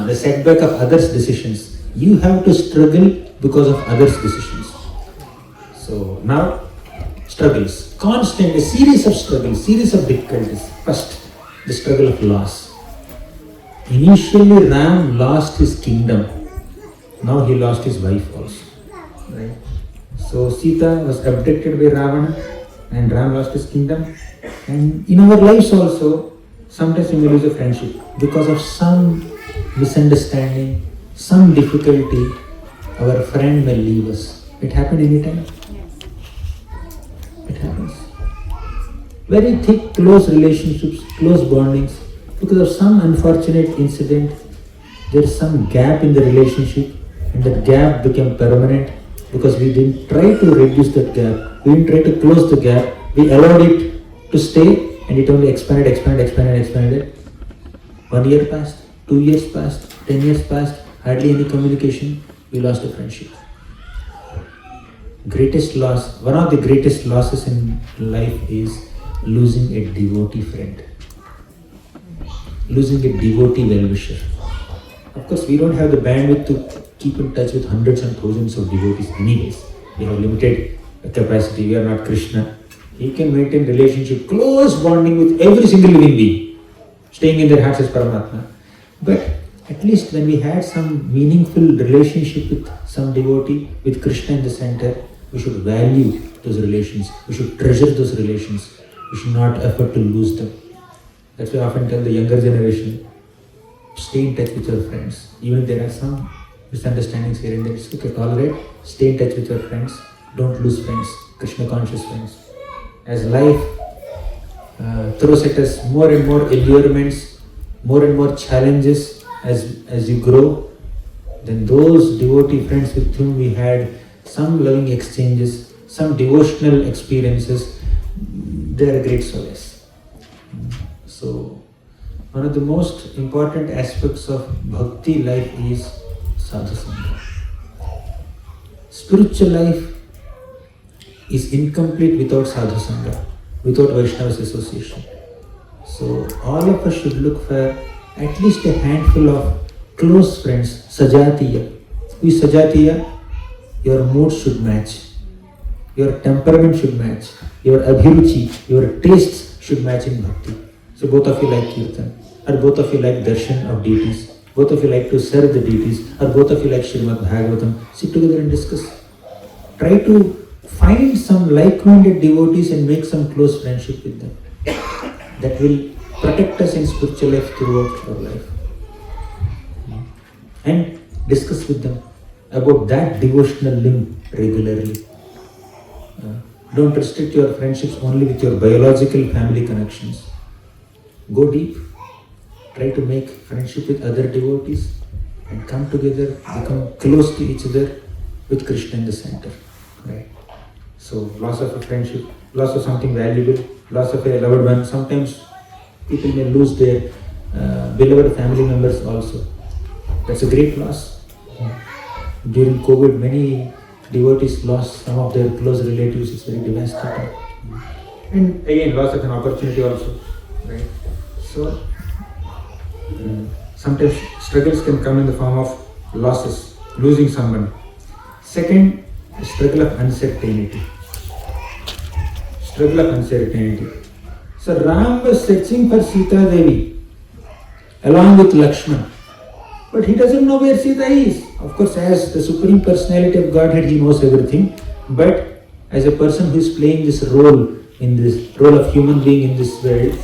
the setback of others' decisions. You have to struggle because of others' decisions. So now, struggles. Constant, a series of struggles, series of difficulties. First, the struggle of loss. Initially, Ram lost his kingdom. Now he lost his wife also. Right? So Sita was abducted by Ravana and Ram lost his kingdom. And in our lives also, sometimes we may lose a friendship because of some misunderstanding, some difficulty. Our friend may leave us. It happened anytime? It happens. Very thick, close relationships, close bondings. Because of some unfortunate incident, there is some gap in the relationship and that gap became permanent because we didn't try to reduce that gap. We didn't try to close the gap. We allowed it to stay and it only expanded. 1 year passed, 2 years passed, 10 years passed, hardly any communication. We lost a friendship. Greatest loss, one of the greatest losses in life is losing a devotee friend. Losing a devotee well-wisher. Of course, we don't have the bandwidth to keep in touch with hundreds and thousands of devotees anyways. We have limited capacity. We are not Krishna. He can maintain relationship, close bonding with every single living being, staying in their hearts as Paramatma. But at least when we had some meaningful relationship with some devotee, with Krishna in the center, we should value those relations. We should treasure those relations. We should not effort to lose them. That's why I often tell the younger generation, stay in touch with your friends. Even if there are some misunderstandings here and there, it's okay, tolerate. Stay in touch with your friends. Don't lose friends, Krishna conscious friends. As life throws at us more and more allurements, more and more challenges as you grow, then those devotee friends with whom we had some loving exchanges, some devotional experiences, they are a great solace. So, one of the most important aspects of bhakti life is sadhu sangha. Spiritual life is incomplete without sadhu sangha, without Vaishnava's association. So, all of us should look for at least a handful of close friends, sajatiya. Who is sajatiya? Your mood should match, your temperament should match, your abhiruchi, your tastes should match in bhakti. So both of you like kirtan, or both of you like darshan of deities, both of you like to serve the deities, or both of you like Srimad Bhagavatam. Sit together and discuss. Try to find some like-minded devotees and make some close friendship with them. That will protect us in spiritual life throughout our life. And discuss with them about that devotional link regularly. Don't restrict your friendships only with your biological family connections. Go deep. Try to make friendship with other devotees and come together, become close to each other with Krishna in the center. Right? So loss of a friendship, loss of something valuable, loss of a loved one. Sometimes people may lose their beloved family members also. That's a great loss. During COVID, many devotees lost some of their close relatives. It's very devastating. And again, loss of an opportunity also. Right? So sometimes struggles can come in the form of losses, losing someone. Second, struggle of uncertainty. Struggle of uncertainty. So Ram was searching for Sita Devi along with Lakshman. But he doesn't know where Sita is. Of course, as the Supreme Personality of Godhead, he knows everything. But as a person who is playing this role in this role of human being in this world,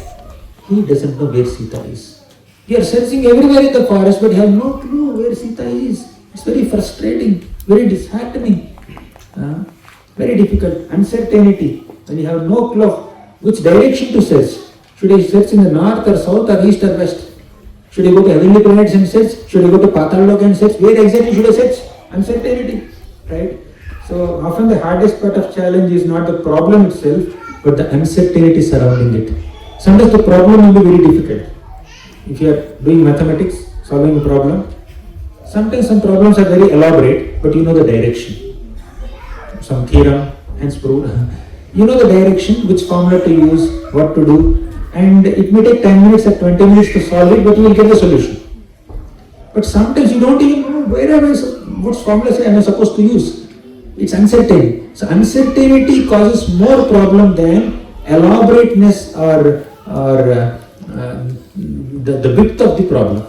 he doesn't know where Sita is. You are searching everywhere in the forest, but you have no clue where Sita is. It's very frustrating, very disheartening, very difficult. Uncertainty. When you have no clue of which direction to search. Should I search in the north or south or east or west? Should I go to heavenly planets and search? Should I go to Patal and search? Where exactly should I search? Uncertainty, right? So often the hardest part of challenge is not the problem itself, but the uncertainty surrounding it. Sometimes the problem will be very difficult. If you are doing mathematics, solving a problem, sometimes some problems are very elaborate, but you know the direction. Some theorem, hence proved. You know the direction, which formula to use, what to do, and it may take 10 minutes or 20 minutes to solve it, but you will get the solution. But sometimes you don't even know which formula am I supposed to use. It's uncertain. So uncertainty causes more problem than elaborateness or the width of the problem,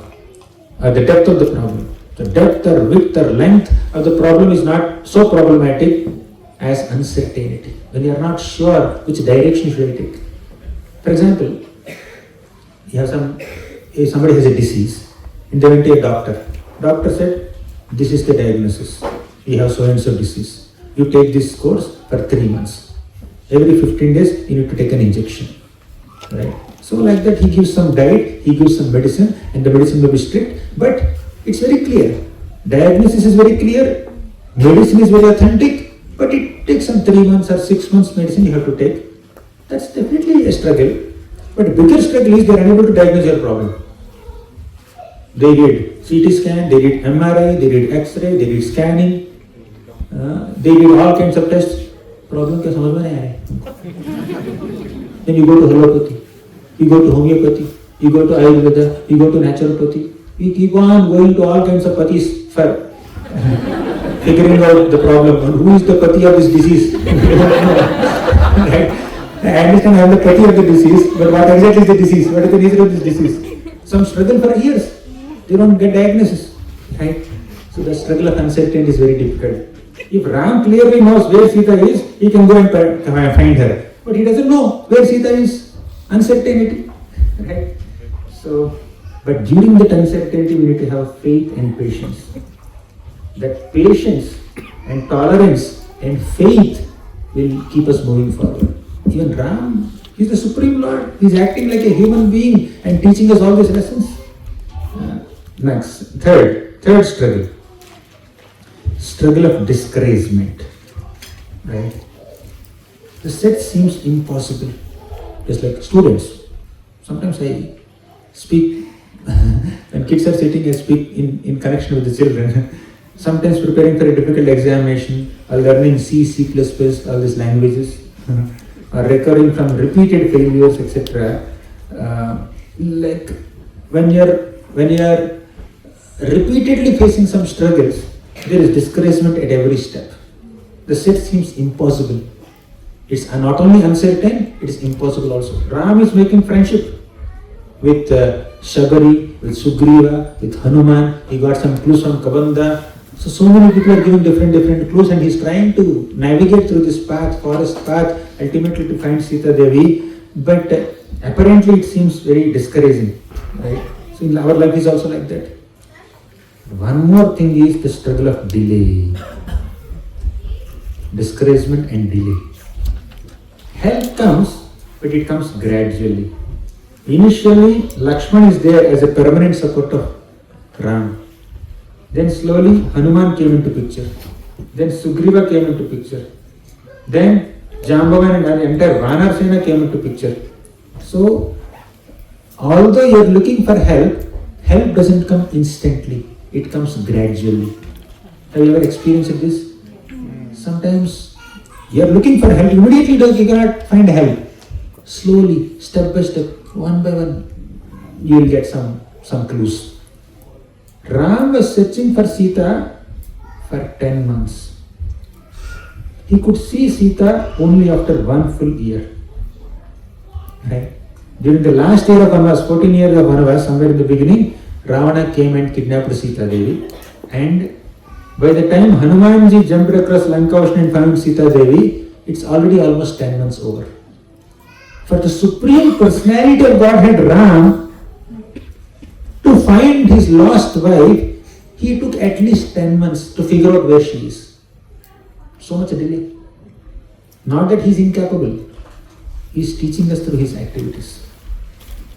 or the depth of the problem. The depth or width or length of the problem is not so problematic as uncertainty. When you are not sure which direction should I take. For example, you have if somebody has a disease and they went to a doctor. Doctor said, this is the diagnosis. You have so and so disease. You take this course for 3 months. Every 15 days you need to take an injection. Right? So like that he gives some diet, he gives some medicine, and the medicine may be strict, but it's very clear. Diagnosis is very clear, medicine is very authentic, but it takes some 3 months or 6 months medicine you have to take. That's definitely a struggle. But bigger struggle is they are unable to diagnose your problem. They did CT scan, they did MRI, they did X-ray, they did scanning, they did all kinds of tests. Problem क्या समझ में नहीं आया. Then you go to allopathy, you go to homeopathy, you go to Ayurveda, you go to naturopathy. You keep on going to all kinds of pathis for figuring out the problem. And who is the pati of this disease? Right? I understand I am the pati of the disease, but what exactly is the disease? What is the nature of this disease? Some struggle for years. They don't get diagnosis. Right? So the struggle of uncertainty is very difficult. If Ram clearly knows where Sita is, he can go and find her. But he doesn't know where Sita is. Uncertainty. Right? So, but during that uncertainty, we need to have faith and patience. That patience and tolerance and faith will keep us moving forward. Even Ram, he's the Supreme Lord. He's acting like a human being and teaching us all these lessons. Next, third struggle. Struggle of discouragement. Right? The set seems impossible. Just like students. Sometimes I speak, when kids are sitting, I speak in connection with the children. Sometimes preparing for a difficult examination, or learning C, C++, all these languages, or recovering from repeated failures, etc. Like when you are repeatedly facing some struggles, there is discouragement at every step. The set seems impossible. It's not only uncertain, it is impossible also. Ram is making friendship with Shabari, with Sugriva, with Hanuman. He got some clues from Kabanda. So many people are giving different clues, and he's trying to navigate through this path, forest path, ultimately to find Sita Devi. But apparently it seems very discouraging. Right? So in our life is also like that. One more thing is the struggle of delay. Discouragement and delay. Help comes, but it comes gradually. Initially, Lakshman is there as a permanent support of Ram. Then slowly, Hanuman came into picture. Then Sugriva came into picture. Then Jambavan and the entire Vanar Sena came into picture. So, although you are looking for help, help doesn't come instantly. It comes gradually. Have you ever experienced this? Sometimes you are looking for help, immediately you cannot find help. Slowly, step by step, one by one, you will get some clues. Ram was searching for Sita for 10 months. He could see Sita only after 1 full year. Right? During the last year of Vanvas, 14 years of Vanvas, somewhere in the beginning, Ravana came and kidnapped Sita Devi. And by the time Hanumanji jumped across Lanka Ocean and found Sita Devi, it's already almost 10 months over. For the Supreme Personality of Godhead Ram to find his lost wife, he took at least 10 months to figure out where she is. So much delay. Not that he is incapable. He is teaching us through his activities.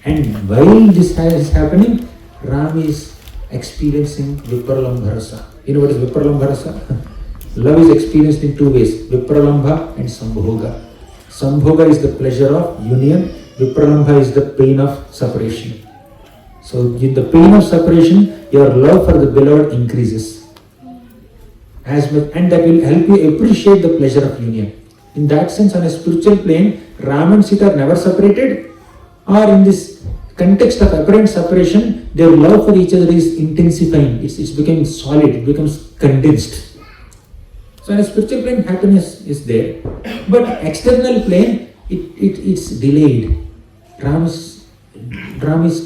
And while this is happening, Ram is experiencing Vipralambharasa. You know what is Vipralambharasa? Love is experienced in 2 ways, Vipralambha and Sambhoga. Sambhoga is the pleasure of union, Vipralambha is the pain of separation. So in the pain of separation, your love for the beloved increases. As much, and that will help you appreciate the pleasure of union. In that sense, on a spiritual plane, Ram and Sita are never separated, or in this context of apparent separation, their love for each other is intensifying, it's becoming solid, it becomes condensed. So on a spiritual plane, happiness is there. But external plane, it's delayed. Ram is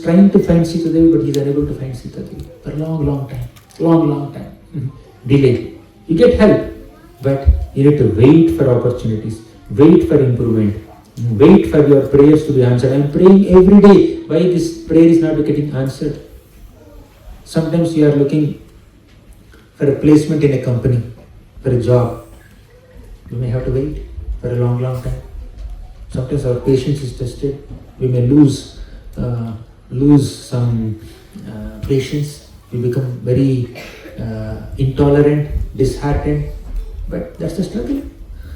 trying to find Sita Devi, but he is unable to find Sita Devi for a long time. Long time. Delayed. You get help, but you need to wait for opportunities, wait for improvement, wait for your prayers to be answered. I am praying every day. Why this prayer is not getting answered? Sometimes you are looking for a placement in a company, for a job. You may have to wait for a long time. Sometimes our patience is tested. We may lose some patience. We become very intolerant, disheartened. But that's the struggle,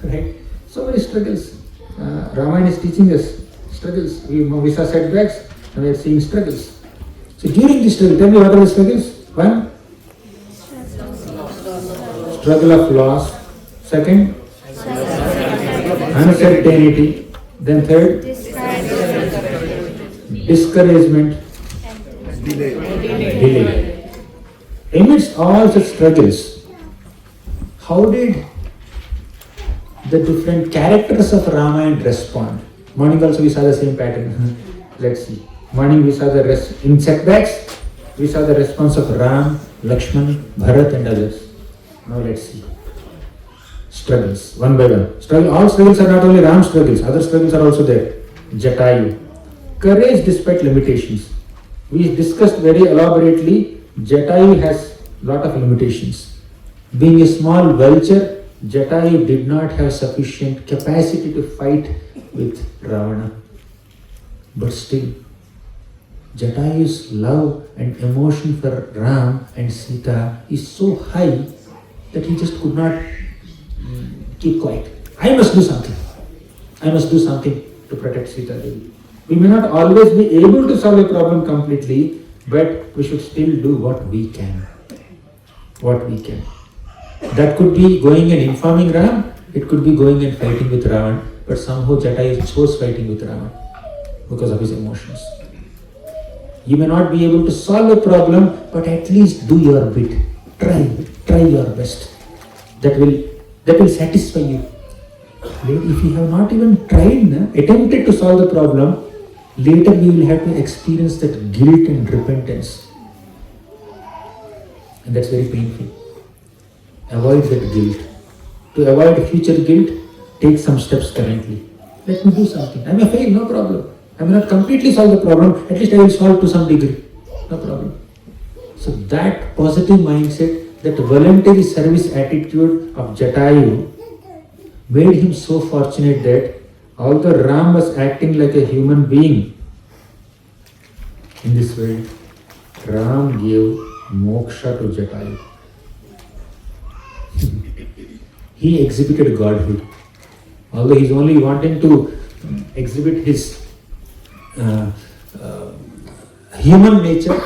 right? So many struggles. Ramayana is teaching us struggles. We saw setbacks, and we are seeing struggles. So during this struggle, tell me what are the struggles? One, struggle of loss. Second, uncertainty. Then third, discouragement, delay. Amidst all such struggles, how did the different characters of Ramayana respond? Morning also we saw the same pattern. Let's see. Morning we saw in setbacks, we saw the response of Ram, Lakshman, Bharat and others. Now let's see. Struggles, one by one. All struggles are not only Ram's struggles, other struggles are also there. Jatayu. Courage despite limitations. We discussed very elaborately, Jatayu has lot of limitations. Being a small vulture, Jatayu did not have sufficient capacity to fight with Ravana. But still, Jatayu's love and emotion for Ram and Sita is so high that he just could not keep quiet. I must do something. I must do something to protect Sita Devi. We may not always be able to solve a problem completely, but we should still do what we can. What we can. That could be going and informing Ram, it could be going and fighting with Ravan, but somehow Jatayu chose fighting with Ravan because of his emotions. You may not be able to solve a problem, but at least do your bit. Try your best. That will satisfy you. If you have not even attempted to solve the problem, later you will have to experience that guilt and repentance. And that's very painful. Avoid that guilt. To avoid future guilt, take some steps currently. Let me do something. I may fail, no problem. I may not completely solve the problem, at least I will solve to some degree. No problem. So that positive mindset, that voluntary service attitude of Jatayu made him so fortunate that although Ram was acting like a human being in this world, Ram gave moksha to Jatayu. He exhibited godhood. Although he's only wanting to exhibit his human nature,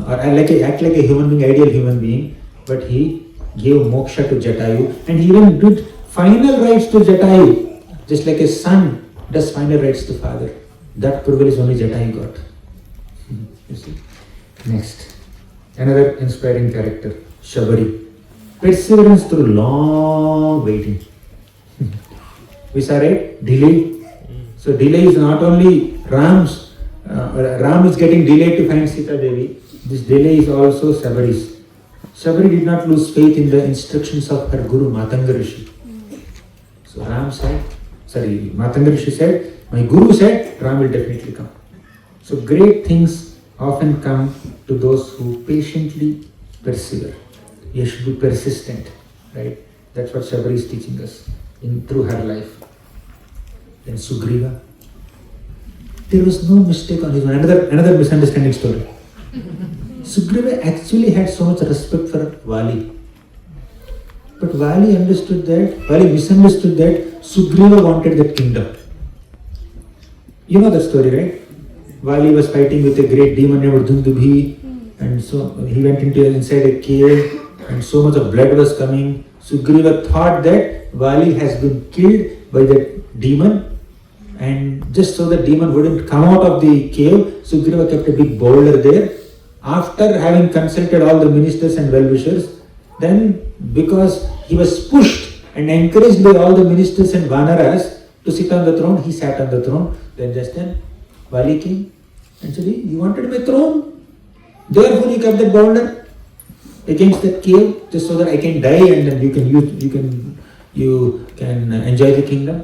or act like a human being, ideal human being, but he gave moksha to Jatayu, and he even did final rites to Jatayu, just like a son does final rites to father. That privilege only Jatayu got. You see? Next, another inspiring character, Shabari. Perseverance through long waiting. We saw, right? Delay. So delay is not only Ram's, Ram is getting delayed to find Sita Devi. This delay is also Sabari's. Sabari did not lose faith in the instructions of her Guru Matanga Rishi. So Matanga Rishi said, my Guru said, Ram will definitely come. So great things often come to those who patiently persevere. You should be persistent, right? That's what Shabari is teaching us through her life. Then Sugriva. There was no mistake on his own. Another misunderstanding story. Sugriva actually had so much respect for Vali. But Vali misunderstood that Sugriva wanted that kingdom. You know the story, right? Vali was fighting with a great demon named Dhundubhi, and so he went inside a cave, and so much of blood was coming. Sugriva thought that Vali has been killed by that demon, and just so the demon wouldn't come out of the cave, Sugriva kept a big boulder there. After having consulted all the ministers and well-wishers, then because he was pushed and encouraged by all the ministers and Vanaras to sit on the throne, he sat on the throne. Then Vali came and said, you wanted my throne? Therefore you kept that boulder against that cave just so that I can die and then you can enjoy the kingdom.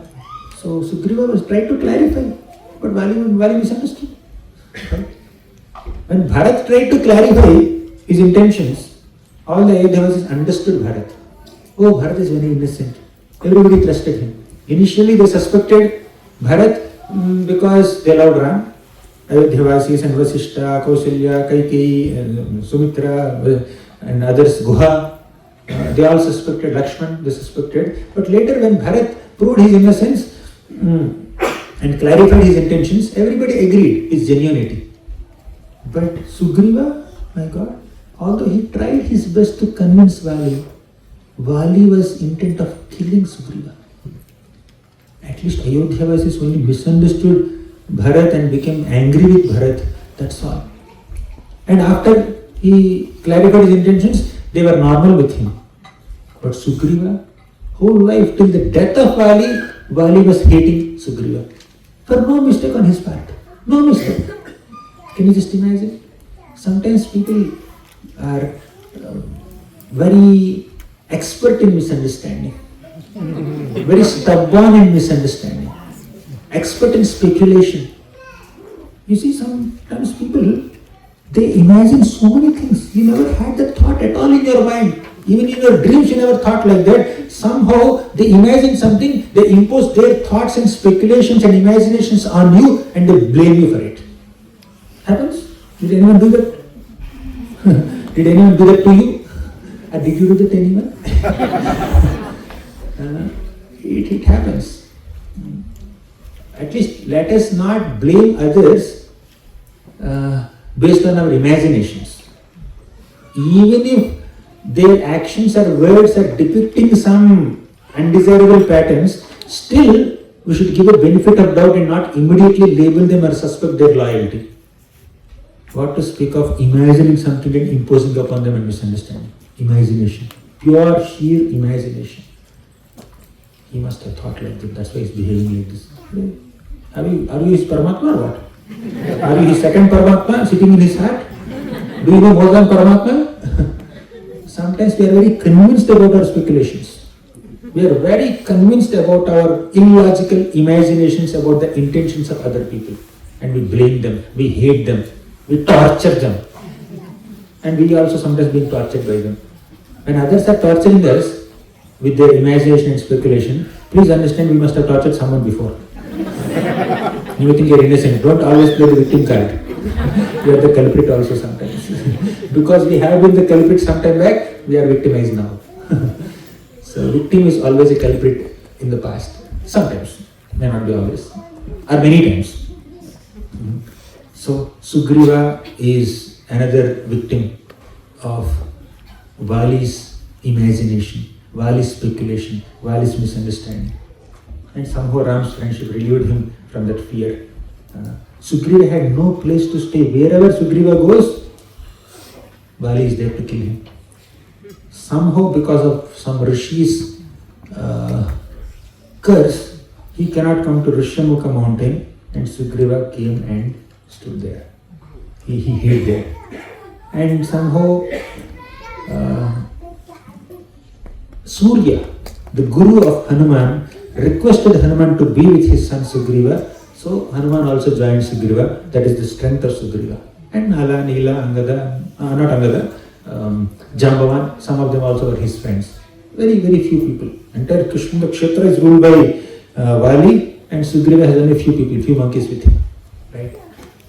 So Sugriva was trying to clarify, but Vali misunderstood. Right? When Bharat tried to clarify his intentions, all the Ayodhyavasis understood Bharat. Oh, Bharat is very innocent. Everybody trusted him. Initially they suspected Bharat because they loved Ram. Ayodhyavasis and Vasishta, Kausalya, Kaikeyi, and Sumitra and others, Guha, they all suspected, Lakshman they suspected. But later when Bharat proved his innocence and clarified his intentions, everybody agreed his genuinity. But Sugriva, my God, although he tried his best to convince Vali, Vali was intent of killing Sugriva. At least Ayodhyavasis only misunderstood Bharat and became angry with Bharat, that's all. And after he clarified his intentions, they were normal with him. But Sugriva, whole life till the death of Vali was hating Sugriva. For no mistake on his part. No mistake. Can you just imagine? Sometimes people are very expert in misunderstanding, very stubborn in misunderstanding, expert in speculation. You see, sometimes people, they imagine so many things. You never had that thought at all in your mind. Even in your dreams, you never thought like that. Somehow, they imagine something, they impose their thoughts and speculations and imaginations on you and they blame you for it. Happens? Did anyone do that? Did anyone do that to you? Or did you do that to anyone? It happens. At least let us not blame others based on our imaginations. Even if their actions or words are depicting some undesirable patterns, still we should give a benefit of doubt and not immediately label them or suspect their loyalty. What to speak of imagining something and imposing upon them and misunderstanding. Imagination. Pure, sheer imagination. He must have thought like that. That's why he's behaving like this. Are you his Paramatma or what? Are you his second Paramatma sitting in his heart? Do you know more than Paramatma? Sometimes we are very convinced about our speculations. We are very convinced about our illogical imaginations about the intentions of other people. And we blame them, we hate them, we torture them. And we also sometimes being tortured by them. When others are torturing us with their imagination and speculation, please understand we must have tortured someone before. You think you are innocent. Don't always play the victim card. You are the culprit also sometimes. Because we have been the culprit sometime back, we are victimized now. So victim is always a culprit in the past. Sometimes, may not be always, or many times. So Sugriva is another victim of Vali's imagination, Vali's speculation, Vali's misunderstanding. And somehow Ram's friendship relieved him from that fear. Sugriva had no place to stay. Wherever Sugriva goes, Vali is there to kill him. Somehow, because of some Rishi's curse, he cannot come to Rishyamukha mountain, and Sugriva came and stood there. He hid there. And somehow Surya, the guru of Hanuman, requested Hanuman to be with his son Sugriva. So Hanuman also joined Sugriva. That is the strength of Sugriva. And Nala, Nila, Angada, not Angada, Jambavan, some of them also were his friends. Very, very few people. Entire Krishna Kshetra is ruled by Vali, and Sugriva has only few people, few monkeys with him. Right?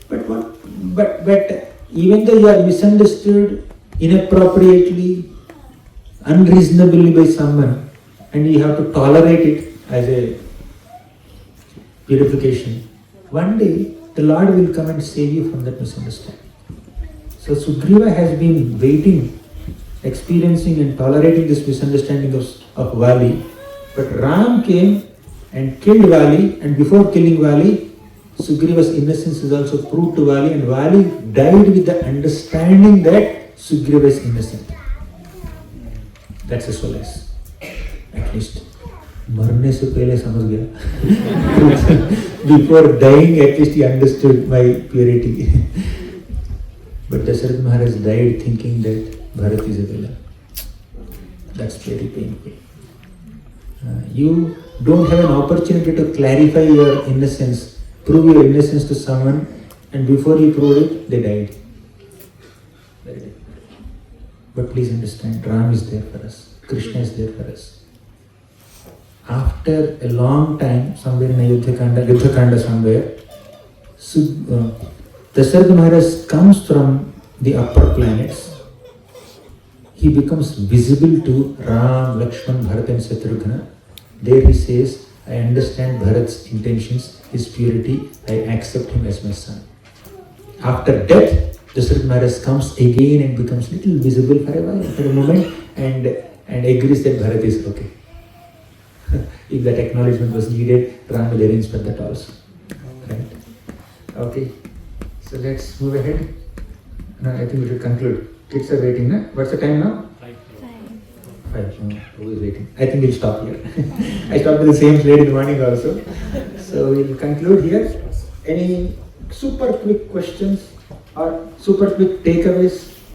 But even though you are misunderstood inappropriately, unreasonably by someone, and you have to tolerate it as a purification, one day the Lord will come and save you from that misunderstanding. So Sugriva has been waiting, experiencing and tolerating this misunderstanding of Vali, but Ram came and killed Vali, and before killing Vali, Sugriva's innocence is also proved to Vali, and Vali died with the understanding that Sugriva is innocent. That's a solace. At least. मरने से पहले समझ गया. Before dying, at least he understood my purity. But Darshan Maharaj died thinking that Bharat is a villain. That's very painful. You don't have an opportunity to clarify your innocence, prove your innocence to someone, and before you prove it, they died. Very difficult. But please understand, Ram is there for us. Krishna is there for us. After a long time, somewhere in a Yuddha Kanda somewhere, Darshan Maharaj comes from the upper planets. He becomes visible to Ram, Lakshman, Bharat and Shatrugna. There he says, I understand Bharat's intentions, his purity, I accept him as my son. After death, Darshan Maharaj comes again and becomes little visible for a while, for a moment, and agrees that Bharat is okay. If that acknowledgement was needed, Ram will arrange for that also. Right? Okay. So let's move ahead. No, I think we should conclude. Kids are waiting, na? What's the time now? 5. No, who is waiting? I think we'll stop here. I stopped with the same slide in the morning also. So we'll conclude here. Any super quick questions or super quick takeaways